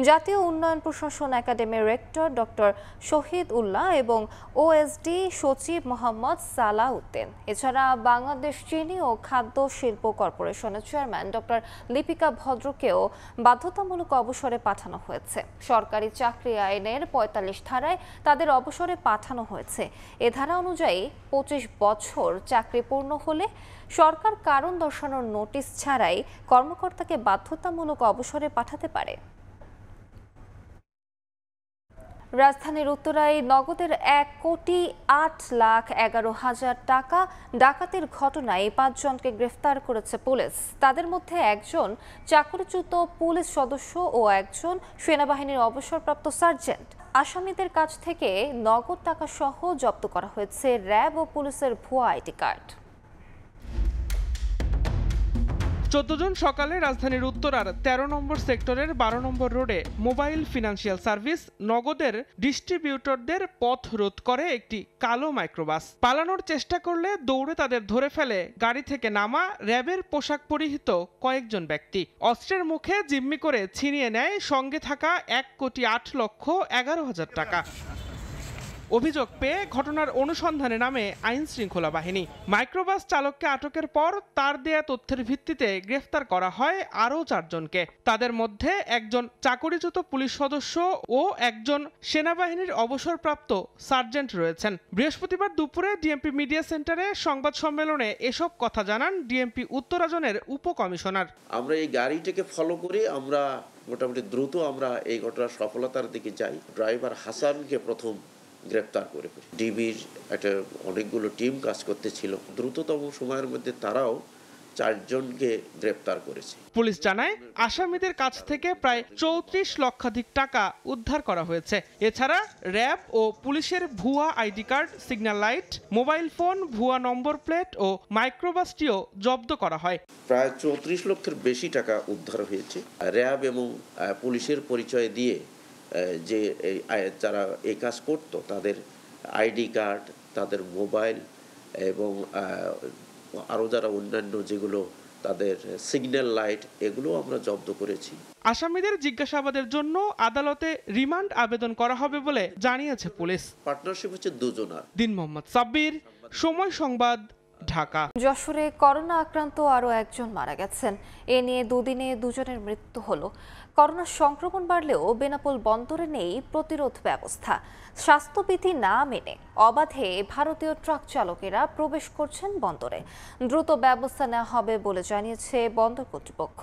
জাতীয় উন্নয়ন প্রশাসন একাডেমির রেক্টর ডক্টর শহীদ উল্লাহ এবং ওএসডি সচিব মোহাম্মদ সালাউদ্দিন। এছাড়া বাংলাদেশ চিনি ও খাদ্য শিল্প কর্পোরেশনের চেয়ারম্যান ডক্টর লিপিকা ভদ্রকেও বাধ্যতামূলক অবসরে পাঠানো হয়েছে। সরকারি চাকরি আইনের ৪৫ ধারায় তাদের অবসরে পাঠানো হয়েছে। এ ধারা অনুযায়ী ২৫ বছর চাকরি পূর্ণ হলে সরকার কারণ দর্শানোর নোটিশ ছাড়াই কর্মকর্তাকে বাধ্যতামূলক অবসরে পাঠাতে পারে। রাজধানীর উত্তরায় নগদের ১,৮,১১,০০০ টাকা ডাকাতির ঘটনায় ৫ জনকে গ্রেফতার করেছে পুলিশ। তাদের মধ্যে একজন চাকরিচ্যুত পুলিশ সদস্য ও একজন সেনাবাহিনীর অবসরপ্রাপ্ত সার্জেন্ট। আসামিদের কাছ থেকে নগদ টাকা সহ জব্দ করা হয়েছে র্যাব ও পুলিশের ভুয়া আইডি কার্ড। ১৪ জন সকালে রাজধানীর উত্তরার ১৩ নম্বর সেক্টরের ১২ নম্বর রোডে মোবাইল ফিনান্সিয়াল সার্ভিস নগদের ডিস্ট্রিবিউটরদের পথ রোধ করে একটি কালো মাইক্রোবাস। পালানোর চেষ্টা করলে দৌড়ে তাদের ধরে ফেলে গাড়ি থেকে নামা র্যাবের পোশাক পরিহিত কয়েকজন ব্যক্তি। অস্ত্রের মুখে জিম্মি করে ছিনিয়ে নেয় সঙ্গে থাকা ১,৮,১১,০০০ টাকা। অভিযোগ পেয়ে ঘটনার অনুসন্ধানে নামে আইন শৃঙ্খলা বাহিনী। মাইক্রোবাস চালককে আটকের পর তার দেয়া তথ্যের ভিত্তিতে গ্রেফতার করা হয় আরও ৪ জনকে। তাদের মধ্যে একজন চাকরিচ্যুত পুলিশ সদস্য ও একজন সেনাবাহিনীর অবসরপ্রাপ্ত সার্জেন্ট রয়েছেন। বৃহস্পতিবার দুপুরে ডিএমপি মিডিয়া সেন্টারে সংবাদ সম্মেলনে এসব কথা জানান ডিএমপি উত্তরা জোনের উপকমিশনার। আমরা এই গাড়িটাকে ফলো করে আমরা মোটামুটি দ্রুত আমরা এই ঘটনার সফলতার দিকে যাই। ড্রাইভার হাসানকে প্রথম গ্রেপ্তার করে ডিবির একটা অনেকগুলো টিম কাজ করতেছিল। দ্রুততম সময়ের মধ্যে তারাও ৪ জনকে গ্রেপ্তার করেছে। পুলিশ জানায় আসামিদের কাছ থেকে প্রায় ৩৪ লক্ষাধিক টাকা উদ্ধার করা হয়েছে। এছাড়া র্যাব ও পুলিশের ভুয়া ID card, signal light, mobile phone, ভুয়া নম্বর প্লেট ও মাইক্রোবাসটিও জব্দ করা হয়। প্রায় ৩৪ লক্ষের বেশি টাকা উদ্ধার হয়েছে। র্যাব এবং পুলিশের পরিচয় দিয়ে যে যারা এই কাজ করতো তাদের আইডি কার্ড, তাদের মোবাইল এবং আরও যারা অন্যান্য যেগুলো তাদের সিগন্যাল লাইট, এগুলো আমরা জব্দ করেছি। আসামিদের জিজ্ঞাসাবাদের জন্য আদালতে রিমান্ড আবেদন করা হবে বলে জানিয়েছে পুলিশ। পার্টনারশিপ হচ্ছে দুজনার। দিন মোহাম্মদ সাব্বির, সময় সংবাদ, ঢাকা। যশোরে করোনা আক্রান্ত আরও একজন মারা গেছেন। এ নিয়ে দুদিনে 2 জনের মৃত্যু হলো। করোনা সংক্রমণ বাড়লেও বেনাপোল বন্দরে নেই প্রতিরোধ ব্যবস্থা। স্বাস্থ্যবিধি না মেনে অবাধে ভারতীয় ট্রাক চালকেরা প্রবেশ করছেন বন্দরে। দ্রুত ব্যবস্থা নেওয়া হবে বলে জানিয়েছে বন্দর কর্তৃপক্ষ।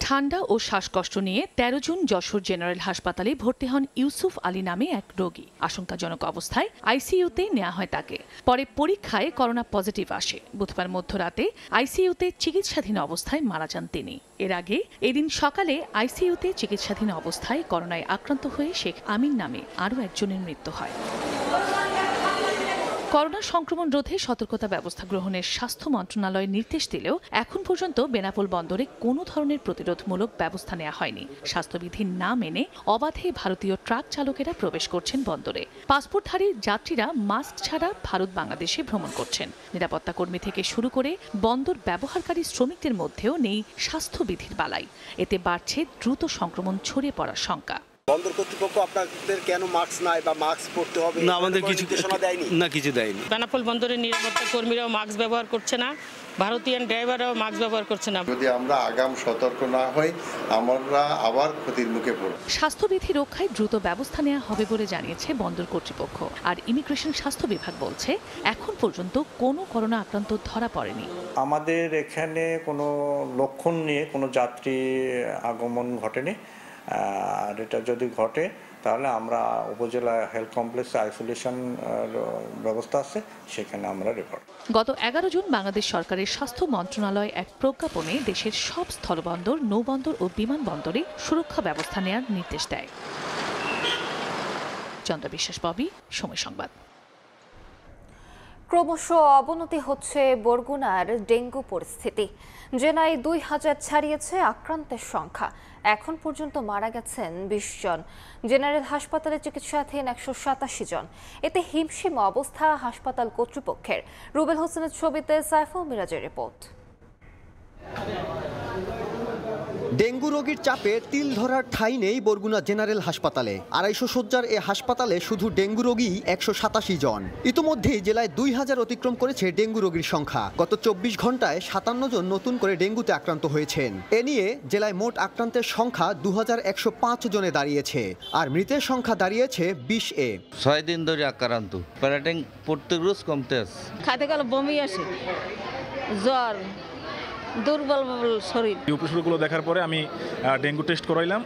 ঠান্ডা ও শ্বাসকষ্ট নিয়ে ১৩ জুন যশোর জেনারেল হাসপাতালে ভর্তি হন ইউসুফ আলী নামে এক রোগী। আশঙ্কাজনক অবস্থায় আইসিইউতে নেওয়া হয় তাকে। পরে পরীক্ষায় করোনা পজিটিভ আসে। বুধবার মধ্যরাতে আইসিইউতে চিকিৎসাধীন অবস্থায় মারা যান তিনি। এর আগে এদিন সকালে আইসিইউতে চিকিৎসাধীন অবস্থায় করোনায় আক্রান্ত হয়ে শেখ আমিন নামে আরও একজনের মৃত্যু হয়। করোনা সংক্রমণ রোধে সতর্কতা ব্যবস্থা গ্রহণের স্বাস্থ্য মন্ত্রণালয় নির্দেশ দিলেও এখন পর্যন্ত বেনাপোল বন্দরে কোনো ধরনের প্রতিরোধমূলক ব্যবস্থা নেওয়া হয়নি। স্বাস্থ্যবিধি না মেনে অবাধে ভারতীয় ট্রাক চালকেরা প্রবেশ করছেন বন্দরে। পাসপোর্টধারী যাত্রীরা মাস্ক ছাড়া ভারত বাংলাদেশে ভ্রমণ করছেন। নিরাপত্তা কর্মী থেকে শুরু করে বন্দর ব্যবহারকারী শ্রমিকদের মধ্যেও নেই স্বাস্থ্যবিধির বালাই। এতে বাড়ছে দ্রুত সংক্রমণ ছড়িয়ে পড়ার শঙ্কা। বন্দর কর্তৃপক্ষ আপনাদের কেন মাস্ক নাই বা মাস্ক পরতে হবে না, আমাদের কিছু দেয়নি না, কিছু দেয়নি। বেনাপোল বন্দরের নিরাপত্তা কর্মীরাও মাস্ক ব্যবহার করছে না, ভারতীয় ড্রাইভাররাও মাস্ক ব্যবহার করছে না। যদি আমরা আগাম সতর্ক না হই আমরা আবার ক্ষতির মুখে পড়ব। স্বাস্থ্যবিধি রক্ষায় দ্রুত ব্যবস্থা নেওয়া হবে বলে জানিয়েছে বন্দর কর্তৃপক্ষ। আর ইমিগ্রেশন স্বাস্থ্য বিভাগ বলছে এখন পর্যন্ত কোনো করোনা আক্রান্ত ধরা পড়েনি। আমাদের এখানে কোনো লক্ষণ নিয়ে কোনো যাত্রী আগমন ঘটেনি। আর এটা যদি ঘটে তাহলে আমরা উপজেলা হেলথ কমপ্লেক্সে আইসোলেশন ব্যবস্থা আছে, সেখানে আমরা রেফার। গত 11 জুন বাংলাদেশ সরকারের স্বাস্থ্য মন্ত্রণালয় এক প্রজ্ঞাপনে দেশের সব স্থলবন্দর, নৌবন্দর ও বিমানবন্দরে সুরক্ষা ব্যবস্থা নেওয়ার নির্দেশ দেয়। চন্দ্র বিশ্বাস, ববি, সময় সংবাদ। ক্রমশ অবনতি হচ্ছে বরগুনার ডেঙ্গু পরিস্থিতি। জেলায় 2000 ছাড়িয়েছে আক্রান্তের সংখ্যা। এখন পর্যন্ত মারা গেছেন 20 জন। জেনারেল হাসপাতালে চিকিৎসাধীন 187 জন। এতে হিমশিম অবস্থা হাসপাতাল কর্তৃপক্ষের। রুবেল হোসেনের ছবিতে সাইফুল মিরাজের রিপোর্ট। ডেঙ্গু রোগীর চাপে তিল ধরার ঠাঁই নেই বরগুনা জেনারেল হাসপাতালে। 250 শয্যার এ হাসপাতালে শুধু ডেঙ্গু রোগী 187 জন। ইতোমধ্যেই জেলায় 2000 অতিক্রম করেছে ডেঙ্গু রোগীর সংখ্যা। গত 24 ঘন্টায় 57 জন নতুন করে ডেঙ্গুতে আক্রান্ত হয়েছেন। এ নিয়ে জেলায় মোট আক্রান্তের সংখ্যা 2105 জনে দাঁড়িয়েছে, আর মৃতের সংখ্যা দাঁড়িয়েছে 20-এ। 6 দিন ধরে আক্রান্ত, প্যারাটিং প্রত্যেক রোজ কমতে আছে। খাইতে গেলে বমি আসে, জ্বর, দুর্বল শরীর। উপসর্গগুলো দেখার পরে আমি ডেঙ্গু টেস্ট করাইলাম।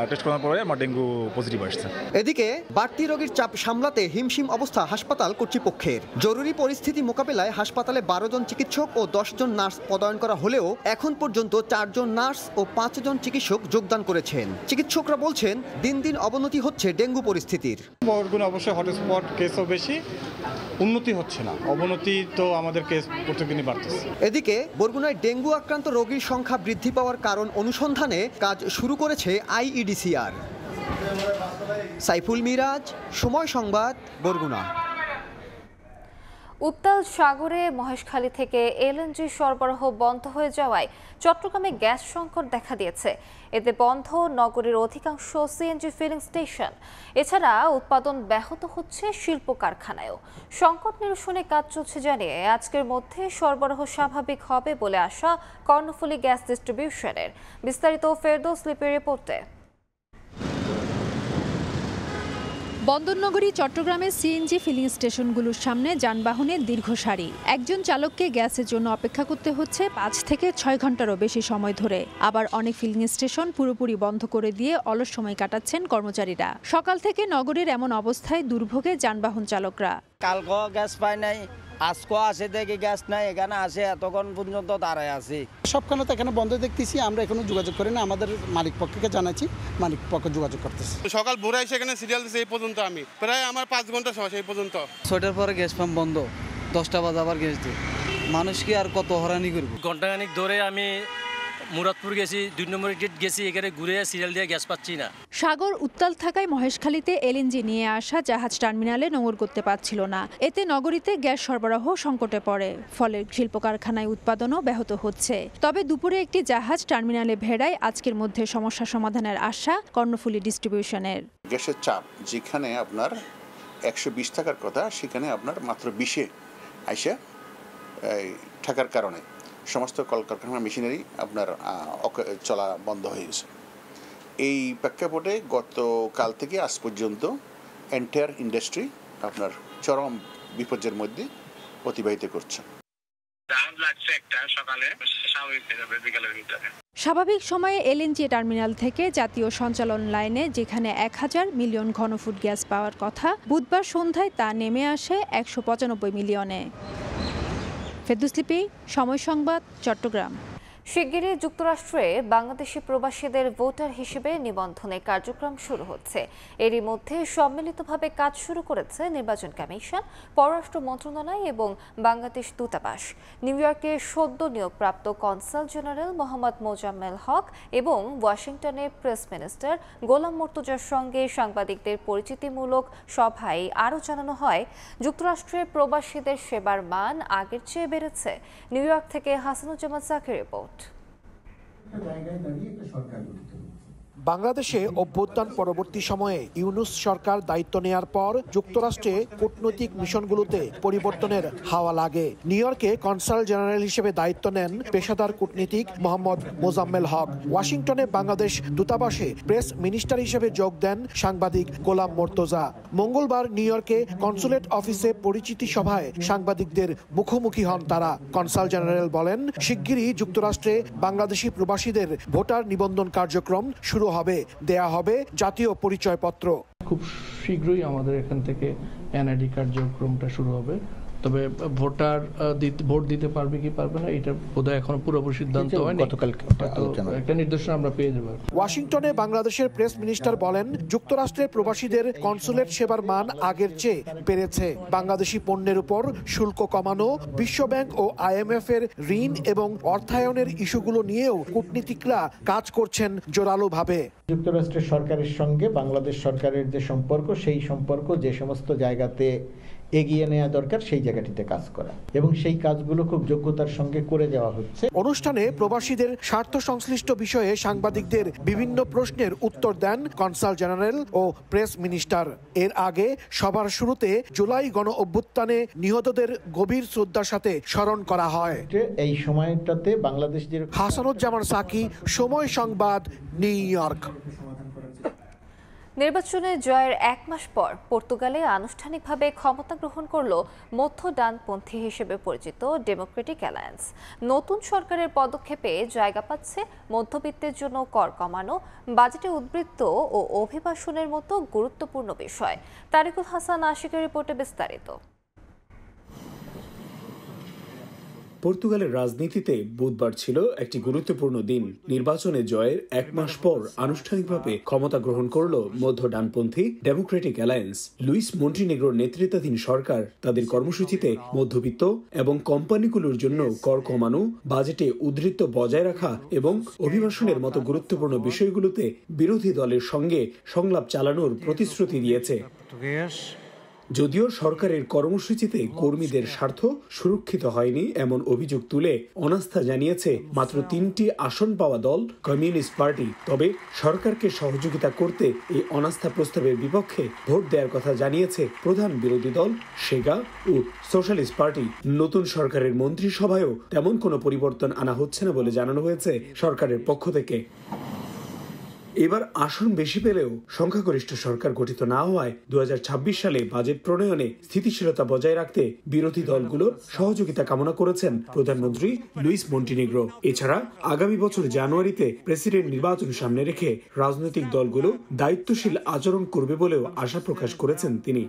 টেস্ট করার পরে আমার ডেঙ্গু পজিটিভ আসছে। এদিকে বাড়তি রোগীর চাপ সামলাতে হিমশিম অবস্থা হাসপাতাল কর্তৃপক্ষের। জরুরি পরিস্থিতি মোকাবেলায় হাসপাতালে 12 জন চিকিৎসক ও 10 জন নার্স পদায়ন করা হলেও এখন পর্যন্ত 4 জন নার্স ও 5 জন চিকিৎসক যোগদান করেছেন। চিকিৎসকরা বলছেন দিন দিন অবনতি হচ্ছে ডেঙ্গু পরিস্থিতির। বরগুনা অবশ্যই হটস্পট, কেসও বেশি, উন্নতি হচ্ছে না, অবনতি তো আমাদের কেস প্রতিদিনই বাড়তেছে। এদিকে বরগুনায় ডেঙ্গু আক্রান্ত রোগীর সংখ্যা বৃদ্ধি পাওয়ার কারণ অনুসন্ধানে কাজ শুরু করেছে আইইডিসিআর। সাইফুল মিরাজ, সময় সংবাদ, বরগুনা। উত্তাল সাগরে মহেশখালী থেকে এলএনজি সরবরাহ বন্ধ হয়ে যাওয়ায় চট্টগ্রামে গ্যাস সংকট দেখা দিয়েছে। এতে বন্ধ নগরীর অধিকাংশ সিএনজি ফিলিং স্টেশন। এছাড়া উৎপাদন ব্যাহত হচ্ছে শিল্প কারখানায়ও। সংকট নিরসনে কাজ চলছে জানিয়ে আজকের মধ্যে সরবরাহ স্বাভাবিক হবে বলে আশা কর্ণফুলী গ্যাস ডিস্ট্রিবিউশনের। বিস্তারিত ফেরদৌস লিপির রিপোর্টে। বন্দরনগরী চট্টগ্রামের সিএনজি ফিলিং স্টেশনগুলোর সামনে যানবাহনের দীর্ঘ সারি। একজন চালককে গ্যাসের জন্য অপেক্ষা করতে হচ্ছে 5 থেকে 6 ঘন্টারও বেশি সময় ধরে। আবার অনেক ফিলিং স্টেশন পুরোপুরি বন্ধ করে দিয়ে অলস সময় কাটাচ্ছেন কর্মচারীরা। সকাল থেকে নগরীর এমন অবস্থায় দুর্ভোগে যানবাহন চালকরা। কালকে গ্যাস পায় নাই, আজকে আসে দেখি গ্যাস নাই, এখানে আসে এতক্ষণ পর্যন্ত দাঁড়ায় আছে। সবখানে তো এখানে বন্ধ দেখতেছি, আমরা এখনো যোগাযোগ করি না। আমাদের মালিক পক্ষকে জানাচ্ছি, মালিক পক্ষ যোগাযোগ করতেছে। সকাল ভোরে এসে এখানে সিরিয়াল দিচ্ছে, এই পর্যন্ত আমি প্রায় আমার 5 ঘন্টা সময় এই পর্যন্ত। 6টার পরে গ্যাস পাম্প বন্ধ, 10টা বাজে আবার গ্যাস দিই। মানুষ কি আর কত হরানি করবো? ঘন্টাখানিক ধরে আমি মুরাদপুর গেছি, 2 নম্বর গেট গেছি, এখানে ঘুরে সিরিয়াল দিয়ে গ্যাস পাচ্ছি না। সাগর উত্তাল থাকায় মহেশখালীতে এলএনজি নিয়ে আসা জাহাজ টার্মিনালে নোঙর করতে পারছিল না। এতে নগরীতে গ্যাস সরবরাহ সংকটে পড়ে, ফলে শিল্প কারখানায় উৎপাদনও ব্যাহত হচ্ছে। তবে দুপুরে একটি জাহাজ টার্মিনালে ভেড়ায় আজকের মধ্যে সমস্যা সমাধানের আশা কর্ণফুলী ডিস্ট্রিবিউশনের। গ্যাসের চাপ যেখানে আপনার 120 থাকার কথা, সেখানে আপনার মাত্র 20-এ আইসা থাকার কারণে সমস্ত কলকারখানা মেশিনারি আপনার চলা বন্ধ হয়ে গেছে। এই প্রেক্ষাপটে গতকাল থেকে আজ পর্যন্ত এন্টায়ার ইন্ডাস্ট্রি আপনার চরম বিপর্যয়ের মধ্যে অতিবাহিত করছে। স্বাভাবিক সময়ে এলএনজি টার্মিনাল থেকে জাতীয় সঞ্চালন লাইনে যেখানে 1000 মিলিয়ন ঘনফুট গ্যাস পাওয়ার কথা, বুধবার সন্ধ্যায় তা নেমে আসে 195 মিলিয়নে। ফেরদৌস লিপি, সময় সংবাদ, চট্টগ্রাম। শিগগিরই যুক্তরাষ্ট্রে বাংলাদেশি প্রবাসীদের ভোটার হিসেবে নিবন্ধনের কার্যক্রম শুরু হচ্ছে। এরই মধ্যে সম্মিলিতভাবে কাজ শুরু করেছে নির্বাচন কমিশন, পররাষ্ট্র মন্ত্রণালয় এবং বাংলাদেশ দূতাবাস। নিউ ইয়র্কে সদ্য নিয়োগপ্রাপ্ত কনসাল জেনারেল মোহাম্মদ মোজাম্মেল হক এবং ওয়াশিংটনে প্রেস মিনিস্টার গোলাম মর্তুজার সঙ্গে সাংবাদিকদের পরিচিতিমূলক সভায় আরও জানানো হয়, যুক্তরাষ্ট্রে প্রবাসীদের সেবার মান আগের চেয়ে বেড়েছে। নিউ ইয়র্ক থেকে হাসানুজ্জামান সাকির রিপোর্ট। বাংলাদেশে অভ্যুত্থান পরবর্তী সময়ে ইউনূস সরকার দায়িত্ব নেয়ার পর যুক্তরাষ্ট্রে কূটনৈতিক মিশনগুলোতে পরিবর্তনের হাওয়া লাগে। নিউ ইয়র্কে কনসাল জেনারেল হিসেবে দায়িত্ব নেন পেশাদার কূটনীতিক মোহাম্মদ মোজাম্মেল হক। ওয়াশিংটনে বাংলাদেশ দূতাবাসে প্রেস মিনিস্টার হিসেবে যোগ দেন সাংবাদিক গোলাম মর্তুজা। মঙ্গলবার নিউ ইয়র্কে কনসুলেট অফিসে পরিচিতি সভায় সাংবাদিকদের মুখোমুখি হন তারা। কনসাল জেনারেল বলেন, শিগগিরই যুক্তরাষ্ট্রে বাংলাদেশি প্রবাসীদের ভোটার নিবন্ধন কার্যক্রম শুরু হবে, দেয়া হবে জাতীয় পরিচয়পত্র। খুব শীঘ্রই আমাদের এখান থেকে এনআইডি কার্যক্রমটা শুরু হবে। তবে ভোট দিতে পারবে কি পারবে না এটা বোধহয় এখনো পুরোপুরি সিদ্ধান্ত হয়নি, একটা নির্দেশনা আমরা পেয়ে যাবো। ওয়াশিংটনে বাংলাদেশের প্রেস মিনিস্টার বলেন, যুক্তরাষ্ট্রের প্রবাসীদের কনসুলেট সেবার মান আগের চেয়ে বেড়েছে। বাংলাদেশি পণ্যের উপর শুল্ক কমানো, বিশ্বব্যাংক ও IMF এর ঋণ এবং অর্থায়নের ইস্যুগুলো নিয়েও কূটনীতিকরা কাজ করছেন জোরালোভাবে। যুক্তরাষ্ট্রের সরকারের সঙ্গে বাংলাদেশ সরকারের যে সম্পর্ক, সেই সম্পর্ক যে সমস্ত জায়গাতে এগিয়ে নেওয়া দরকার সেই জায়গাটিতে কাজ করা, এবং সেই কাজগুলো খুব যোগ্যতার সঙ্গে করে যাওয়া হচ্ছে। অনুষ্ঠানে প্রবাসীদের স্বার্থ সংশ্লিষ্ট বিষয়ে সাংবাদিকদের বিভিন্ন প্রশ্নের উত্তর দেন কনসাল জেনারেল ও প্রেস মিনিস্টার। এর আগে সবার শুরুতে জুলাই গণ অভ্যুত্থানে নিহতদের গভীর শ্রদ্ধার সাথে স্মরণ করা হয়। এই সময়টাতে বাংলাদেশ যে হাসানুজ্জামান সাকি, সময় সংবাদ, নিউ ইয়র্ক। নির্বাচনে জয়ের 1 মাস পর পর্তুগালে আনুষ্ঠানিকভাবে ক্ষমতা গ্রহণ করল মধ্য ডানপন্থী হিসেবে পরিচিত ডেমোক্রেটিক অ্যালায়েন্স। নতুন সরকারের পদক্ষেপে জায়গা পাচ্ছে মধ্যবিত্তের জন্য কর কমানো, বাজেটে উদ্বৃত্ত ও অভিবাসনের মতো গুরুত্বপূর্ণ বিষয়। তারিকুল হাসান আশিকের রিপোর্টে বিস্তারিত। পর্তুগালের রাজনীতিতে বুধবার ছিল একটি গুরুত্বপূর্ণ দিন। নির্বাচনে জয়ের 1 মাস পর আনুষ্ঠানিকভাবে ক্ষমতা গ্রহণ করল মধ্য ডানপন্থী ডেমোক্রেটিক অ্যালায়েন্স। লুইস মন্টিনেগ্রোর নেতৃত্বাধীন সরকার তাদের কর্মসূচিতে মধ্যবিত্ত এবং কোম্পানিগুলোর জন্য কর কমানো, বাজেটে উদ্বৃত্ত বজায় রাখা এবং অভিবাসনের মতো গুরুত্বপূর্ণ বিষয়গুলোতে বিরোধী দলের সঙ্গে সংলাপ চালানোর প্রতিশ্রুতি দিয়েছে। যদিও সরকারের কর্মসূচিতে কর্মীদের স্বার্থ সুরক্ষিত হয়নি এমন অভিযোগ তুলে অনাস্থা জানিয়েছে মাত্র 3টি আসন পাওয়া দল কমিউনিস্ট পার্টি। তবে সরকারকে সহযোগিতা করতে এই অনাস্থা প্রস্তাবের বিপক্ষে ভোট দেওয়ার কথা জানিয়েছে প্রধান বিরোধী দল সেগা ও সোশ্যালিস্ট পার্টি। নতুন সরকারের মন্ত্রিসভায়ও তেমন কোনো পরিবর্তন আনা হচ্ছে না বলে জানানো হয়েছে সরকারের পক্ষ থেকে। এবার আসন বেশি পেলেও সংখ্যাগরিষ্ঠ সরকার গঠিত না হওয়ায় 2026 সালে বাজেট প্রণয়নে স্থিতিশীলতা বজায় রাখতে বিরোধী দলগুলোর সহযোগিতা কামনা করেছেন প্রধানমন্ত্রী লুইস মন্টিনেগ্রো। এছাড়া আগামী বছর জানুয়ারিতে প্রেসিডেন্ট নির্বাচন সামনে রেখে রাজনৈতিক দলগুলো দায়িত্বশীল আচরণ করবে বলেও আশা প্রকাশ করেছেন তিনি।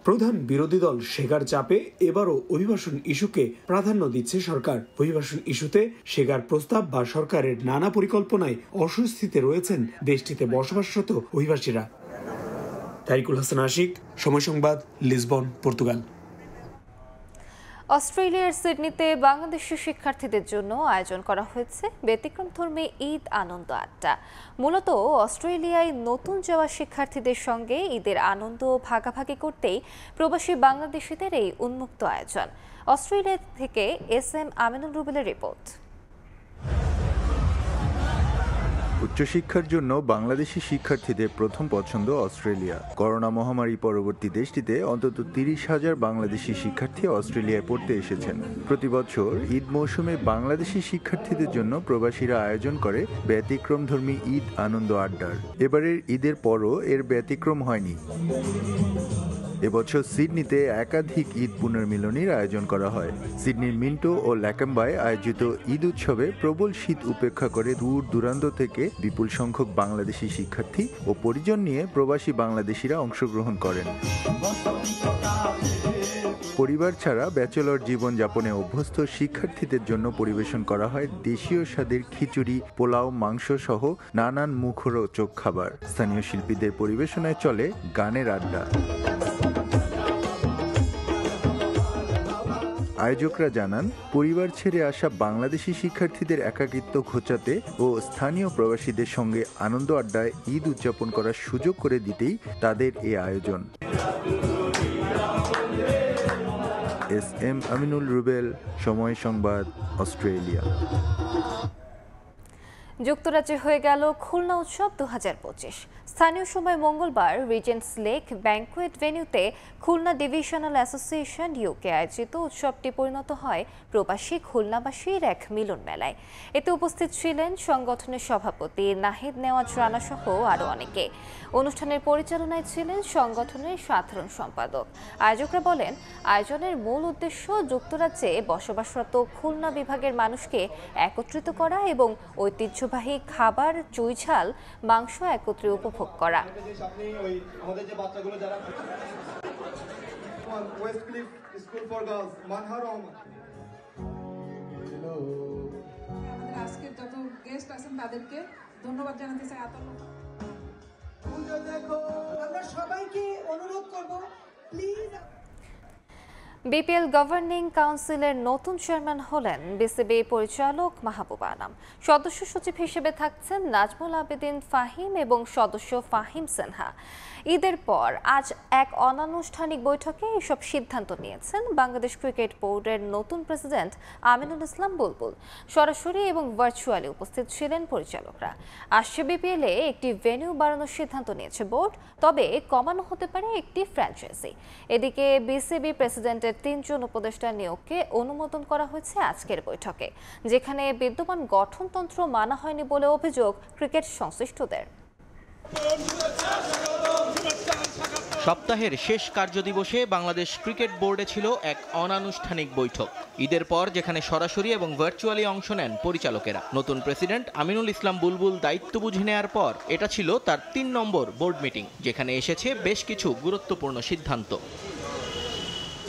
প্রধান বিরোধী দল সেগার চাপে এবারও অভিবাসন ইস্যুকে প্রাধান্য দিচ্ছে সরকার। অভিবাসন ইস্যুতে সেগার প্রস্তাব বা সরকারের নানা পরিকল্পনায় অস্বস্তিতে রয়েছেন দেশটিতে বসবাসরত অভিবাসীরা। তারিকুল হাসান আশিক, সময় সংবাদ, লিসবন, পর্তুগাল। অস্ট্রেলিয়ার সিডনিতে বাংলাদেশি শিক্ষার্থীদের জন্য আয়োজন করা হয়েছে ব্যতিক্রমধর্মী ঈদ আনন্দ আড্ডা। মূলত অস্ট্রেলিয়ায় নতুন যাওয়া শিক্ষার্থীদের সঙ্গে ঈদের আনন্দ ভাগাভাগি করতেই প্রবাসী বাংলাদেশিদের এই উন্মুক্ত আয়োজন। অস্ট্রেলিয়া থেকে SM আমিনুল রুবেলের রিপোর্ট। উচ্চশিক্ষার জন্য বাংলাদেশি শিক্ষার্থীদের প্রথম পছন্দ অস্ট্রেলিয়া। করোনা মহামারী পরবর্তী দেশটিতে অন্তত 30,000 বাংলাদেশি শিক্ষার্থী অস্ট্রেলিয়ায় পড়তে এসেছেন। প্রতি বছর ঈদ মৌসুমে বাংলাদেশি শিক্ষার্থীদের জন্য প্রবাসীরা আয়োজন করে ব্যতিক্রমধর্মী ঈদ আনন্দ আড্ডার। এবারের ঈদের পরও এর ব্যতিক্রম হয়নি। এবছর সিডনিতে একাধিক ঈদ পুনর্মিলনীর আয়োজন করা হয়। সিডনির মিন্টো ও ল্যাকাম্বায় আয়োজিত ঈদ উৎসবে প্রবল শীত উপেক্ষা করে দূর দূরান্ত থেকে বিপুল সংখ্যক বাংলাদেশি শিক্ষার্থী ও পরিজন নিয়ে প্রবাসী বাংলাদেশিরা অংশগ্রহণ করেন। পরিবার ছাড়া ব্যাচেলর জীবনযাপনে অভ্যস্ত শিক্ষার্থীদের জন্য পরিবেশন করা হয় দেশীয় স্বাদের খিচুড়ি, পোলাও, মাংস সহ নানান মুখরোচক খাবার। স্থানীয় শিল্পীদের পরিবেশনায় চলে গানের আড্ডা। আয়োজকরা জানান, পরিবার ছেড়ে আসা বাংলাদেশি শিক্ষার্থীদের একাকিত্ব ঘোচাতে ও স্থানীয় প্রবাসীদের সঙ্গে আনন্দ আড্ডায় ঈদ উদযাপন করার সুযোগ করে দিতেই তাদের এই আয়োজন। SM আমিনুল রুবেল, সময় সংবাদ, অস্ট্রেলিয়া। যুক্তরাজ্যে হয়ে গেল খুলনা উৎসব 2025। স্থানীয় সময় মঙ্গলবার রিজেন্টস লেক ব্যাংকুয়েট ভেন্যুতে খুলনা ডিভিশনাল অ্যাসোসিয়েশন UK আয়োজিত উৎসবটি পরিণত হয় প্রবাসী খুলনাবাসীর এক মিলন মেলায়। এতে উপস্থিত ছিলেন সংগঠনের সভাপতি নাহিদ নেওয়াজ রানা সহ আরও অনেকে। অনুষ্ঠানের পরিচালনায় ছিলেন সংগঠনের সাধারণ সম্পাদক। আয়োজকরা বলেন, আয়োজনের মূল উদ্দেশ্য যুক্তরাজ্যে বসবাসরত খুলনা বিভাগের মানুষকে একত্রিত করা এবং ঐতিহ্যবাহী খাবার, চুইঝাল, মাংস একত্রে উপভোগ করা। 1 Westcliff school for girls Manha Rahman. আমাদের আজকের যত গেস্ট আছেন তাদেরকে ধন্যবাদ জানাতে চাই। আমরা সবাইকে অনুরোধ করব প্লিজ। বিপিএল গভর্নিং কাউন্সিলের নতুন চেয়ারম্যান হলেন বিসিবি পরিচালক মাহবুবা আনাম। সদস্য সচিব হিসেবে থাকছেন নাজমুল আবেদিন ফাহিম এবং সদস্য ফাহিম সিনহা। ঈদের পর আজ এক অনানুষ্ঠানিক বৈঠকে এসব সিদ্ধান্ত নিয়েছেন বাংলাদেশ ক্রিকেট বোর্ডের নতুন প্রেসিডেন্ট আমিনুল ইসলাম বুলবুল। সরাসরি এবং ভার্চুয়ালি উপস্থিত ছিলেন পরিচালকরা। আসছে বিপিএলে একটি ভেন্যু বাড়ানোর সিদ্ধান্ত নিয়েছে বোর্ড, তবে কমানো হতে পারে একটি ফ্র্যাঞ্চাইজি। এদিকে বিসিবি প্রেসিডেন্টের 3 জন উপদেষ্টা নিয়োগকে অনুমোদন করা হয়েছে আজকের বৈঠকে, যেখানে বিদ্যমান গঠনতন্ত্র মানা হয়নি বলে অভিযোগ ক্রিকেট সংশ্লিষ্টদের। সপ্তাহের শেষ কার্যদিবসে বাংলাদেশ ক্রিকেট বোর্ডে ছিল এক অনানুষ্ঠানিক বৈঠক। ঈদের পর যেখানে সরাসরি এবং ভার্চুয়ালি অংশ নেন পরিচালকেরা। নতুন প্রেসিডেন্ট আমিনুল ইসলাম বুলবুল দায়িত্ব বুঝে নেওয়ার পর এটা ছিল তার 3 নম্বর বোর্ড মিটিং, যেখানে এসেছে বেশ কিছু গুরুত্বপূর্ণ সিদ্ধান্ত।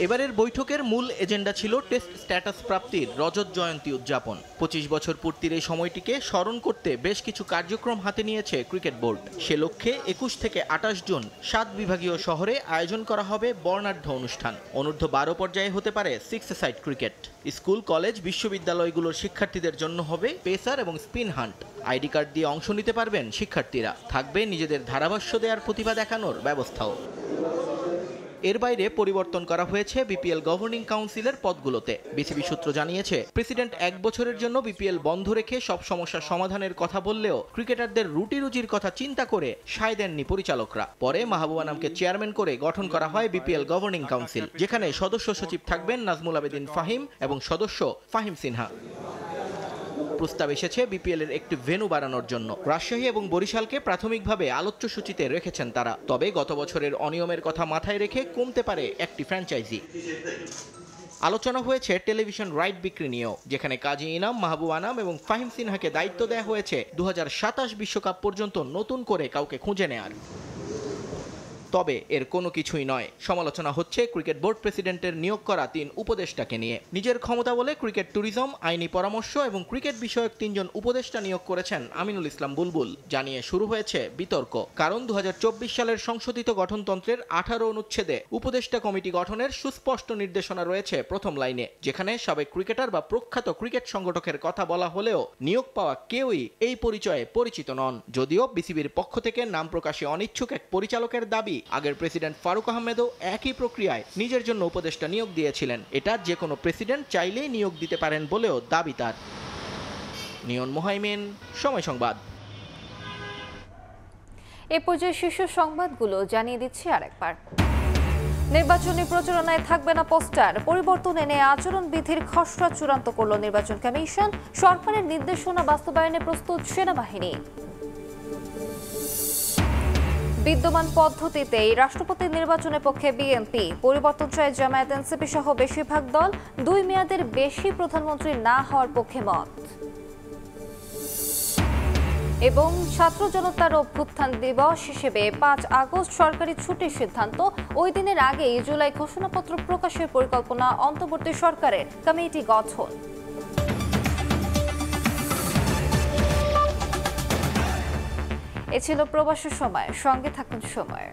এবারের বৈঠকের মূল এজেন্ডা ছিল টেস্ট স্ট্যাটাস প্রাপ্তির রজত জয়ন্তী উদযাপন। 25 বছর পূর্তির এই সময়টিকে স্মরণ করতে বেশ কিছু কার্যক্রম হাতে নিয়েছে ক্রিকেট বোর্ড। সে লক্ষ্যে 21 থেকে 28 জুন 7 বিভাগীয় শহরে আয়োজন করা হবে বর্ণাঢ্য অনুষ্ঠান। অনূর্ধ্ব 12 পর্যায়ে হতে পারে 6-a-সাইড ক্রিকেট। স্কুল, কলেজ, বিশ্ববিদ্যালয়গুলোর শিক্ষার্থীদের জন্য হবে পেসার এবং স্পিন হান্ট। আইডি কার্ড দিয়ে অংশ নিতে পারবেন শিক্ষার্থীরা। থাকবে নিজেদের ধারাভাষ্য দেওয়ার প্রতিভা দেখানোর ব্যবস্থাও। এর বাইরে পরিবর্তন করা হয়েছে বিপিএল গভর্নিং কাউন্সিলের পদগুলোতে। বিসিবি সূত্র জানিয়েছে, প্রেসিডেন্ট 1 বছরের জন্য বিপিএল বন্ধ রেখে সব সমস্যা সমাধানের কথা বললেও ক্রিকেটারদের রুটি রুজির কথা চিন্তা করে সায় দেননি পরিচালকরা। পরে মাহবুবা আনামকে চেয়ারম্যান করে গঠন করা হয় বিপিএল গভর্নিং কাউন্সিল, যেখানে সদস্য সচিব থাকবেন নাজমুল আবেদিন ফাহিম এবং সদস্য ফাহিম সিনহা। প্রস্তাব এসেছে বিপিএল এর একটি ভেন্যু বাড়ানোর জন্য। রাজশাহী এবং বরিশালকে প্রাথমিকভাবে আলোচ্য সূচিতে রেখেছেন তারা। তবে গত বছরের অনিয়মের কথা মাথায় রেখে কমতে পারে একটি ফ্র্যাঞ্চাইজি। আলোচনা হয়েছে টেলিভিশন রাইট বিক্রি নিয়েও, যেখানে কাজী ইনাম, মাহবুব আনাম এবং ফাহিম সিনহাকে দায়িত্ব দেওয়া হয়েছে 2027 বিশ্বকাপ পর্যন্ত নতুন করে কাউকে খুঁজে নেয়ার। তবে এর কোনো কিছুই নয়। সমালোচনা হচ্ছে ক্রিকেট বোর্ড প্রেসিডেন্টের নিয়োগ করা 3 উপদেষ্টাকে নিয়ে। নিজের ক্ষমতা বলে ক্রিকেট ট্যুরিজম, আইনি পরামর্শ এবং ক্রিকেট বিষয়ক 3 জন উপদেষ্টা নিয়োগ করেছেন আমিনুল ইসলাম বুলবুল। জানিয়ে শুরু হয়েছে বিতর্ক, কারণ 2024 সালের সংশোধিত গঠনতন্ত্রের 18 অনুচ্ছেদে উপদেষ্টা কমিটি গঠনের সুস্পষ্ট নির্দেশনা রয়েছে প্রথম লাইনে, যেখানে সাবেক ক্রিকেটার বা প্রখ্যাত ক্রিকেট সংগঠকের কথা বলা হলেও নিয়োগ পাওয়া কেউই এই পরিচয়ে পরিচিত নন। যদিও বিসিবির পক্ষ থেকে নাম প্রকাশে অনিচ্ছুক এক পরিচালকের দাবি, আগের প্রেসিডেন্ট ফারুক আহমেদও একই প্রক্রিয়ায় নিজের জন্য উপদেষ্টা নিয়োগ দিয়েছিলেন। এটা যে কোনো প্রেসিডেন্ট চাইলেই নিয়োগ দিতে পারেন বলেও দাবি তার। নিয়ন মোহাইমিন, সময় সংবাদ। এ পর্যায়ে শীর্ষ সংবাদগুলো জানিয়ে দিচ্ছি আরেকবার। নির্বাচনী প্রচারণায় থাকবে না পোস্টার, পরিবর্তন এনে আচরণবিধির খসড়া চূড়ান্ত করল নির্বাচন কমিশন। সরকারের নির্দেশনা বাস্তবায়নে প্রস্তুত সেনাবাহিনী। বিদ্যমান পদ্ধতিতেই রাষ্ট্রপতি নির্বাচনের পক্ষে বিএনপি, পরিবর্তন চায় জামায়াত, এনসিপি সহ বেশিরভাগ দল। 2 মেয়াদের বেশি প্রধানমন্ত্রী না হওয়ার পক্ষে মত। এবং ছাত্র জনতার অভ্যুত্থান দিবস হিসেবে 5 আগস্ট সরকারি ছুটির সিদ্ধান্ত। ওই দিনের আগেই জুলাই ঘোষণাপত্র প্রকাশের পরিকল্পনা অন্তর্বর্তী সরকারের, কমিটি গঠন। এ ছিল প্রবাসের সময়, সঙ্গে থাকুন সময়।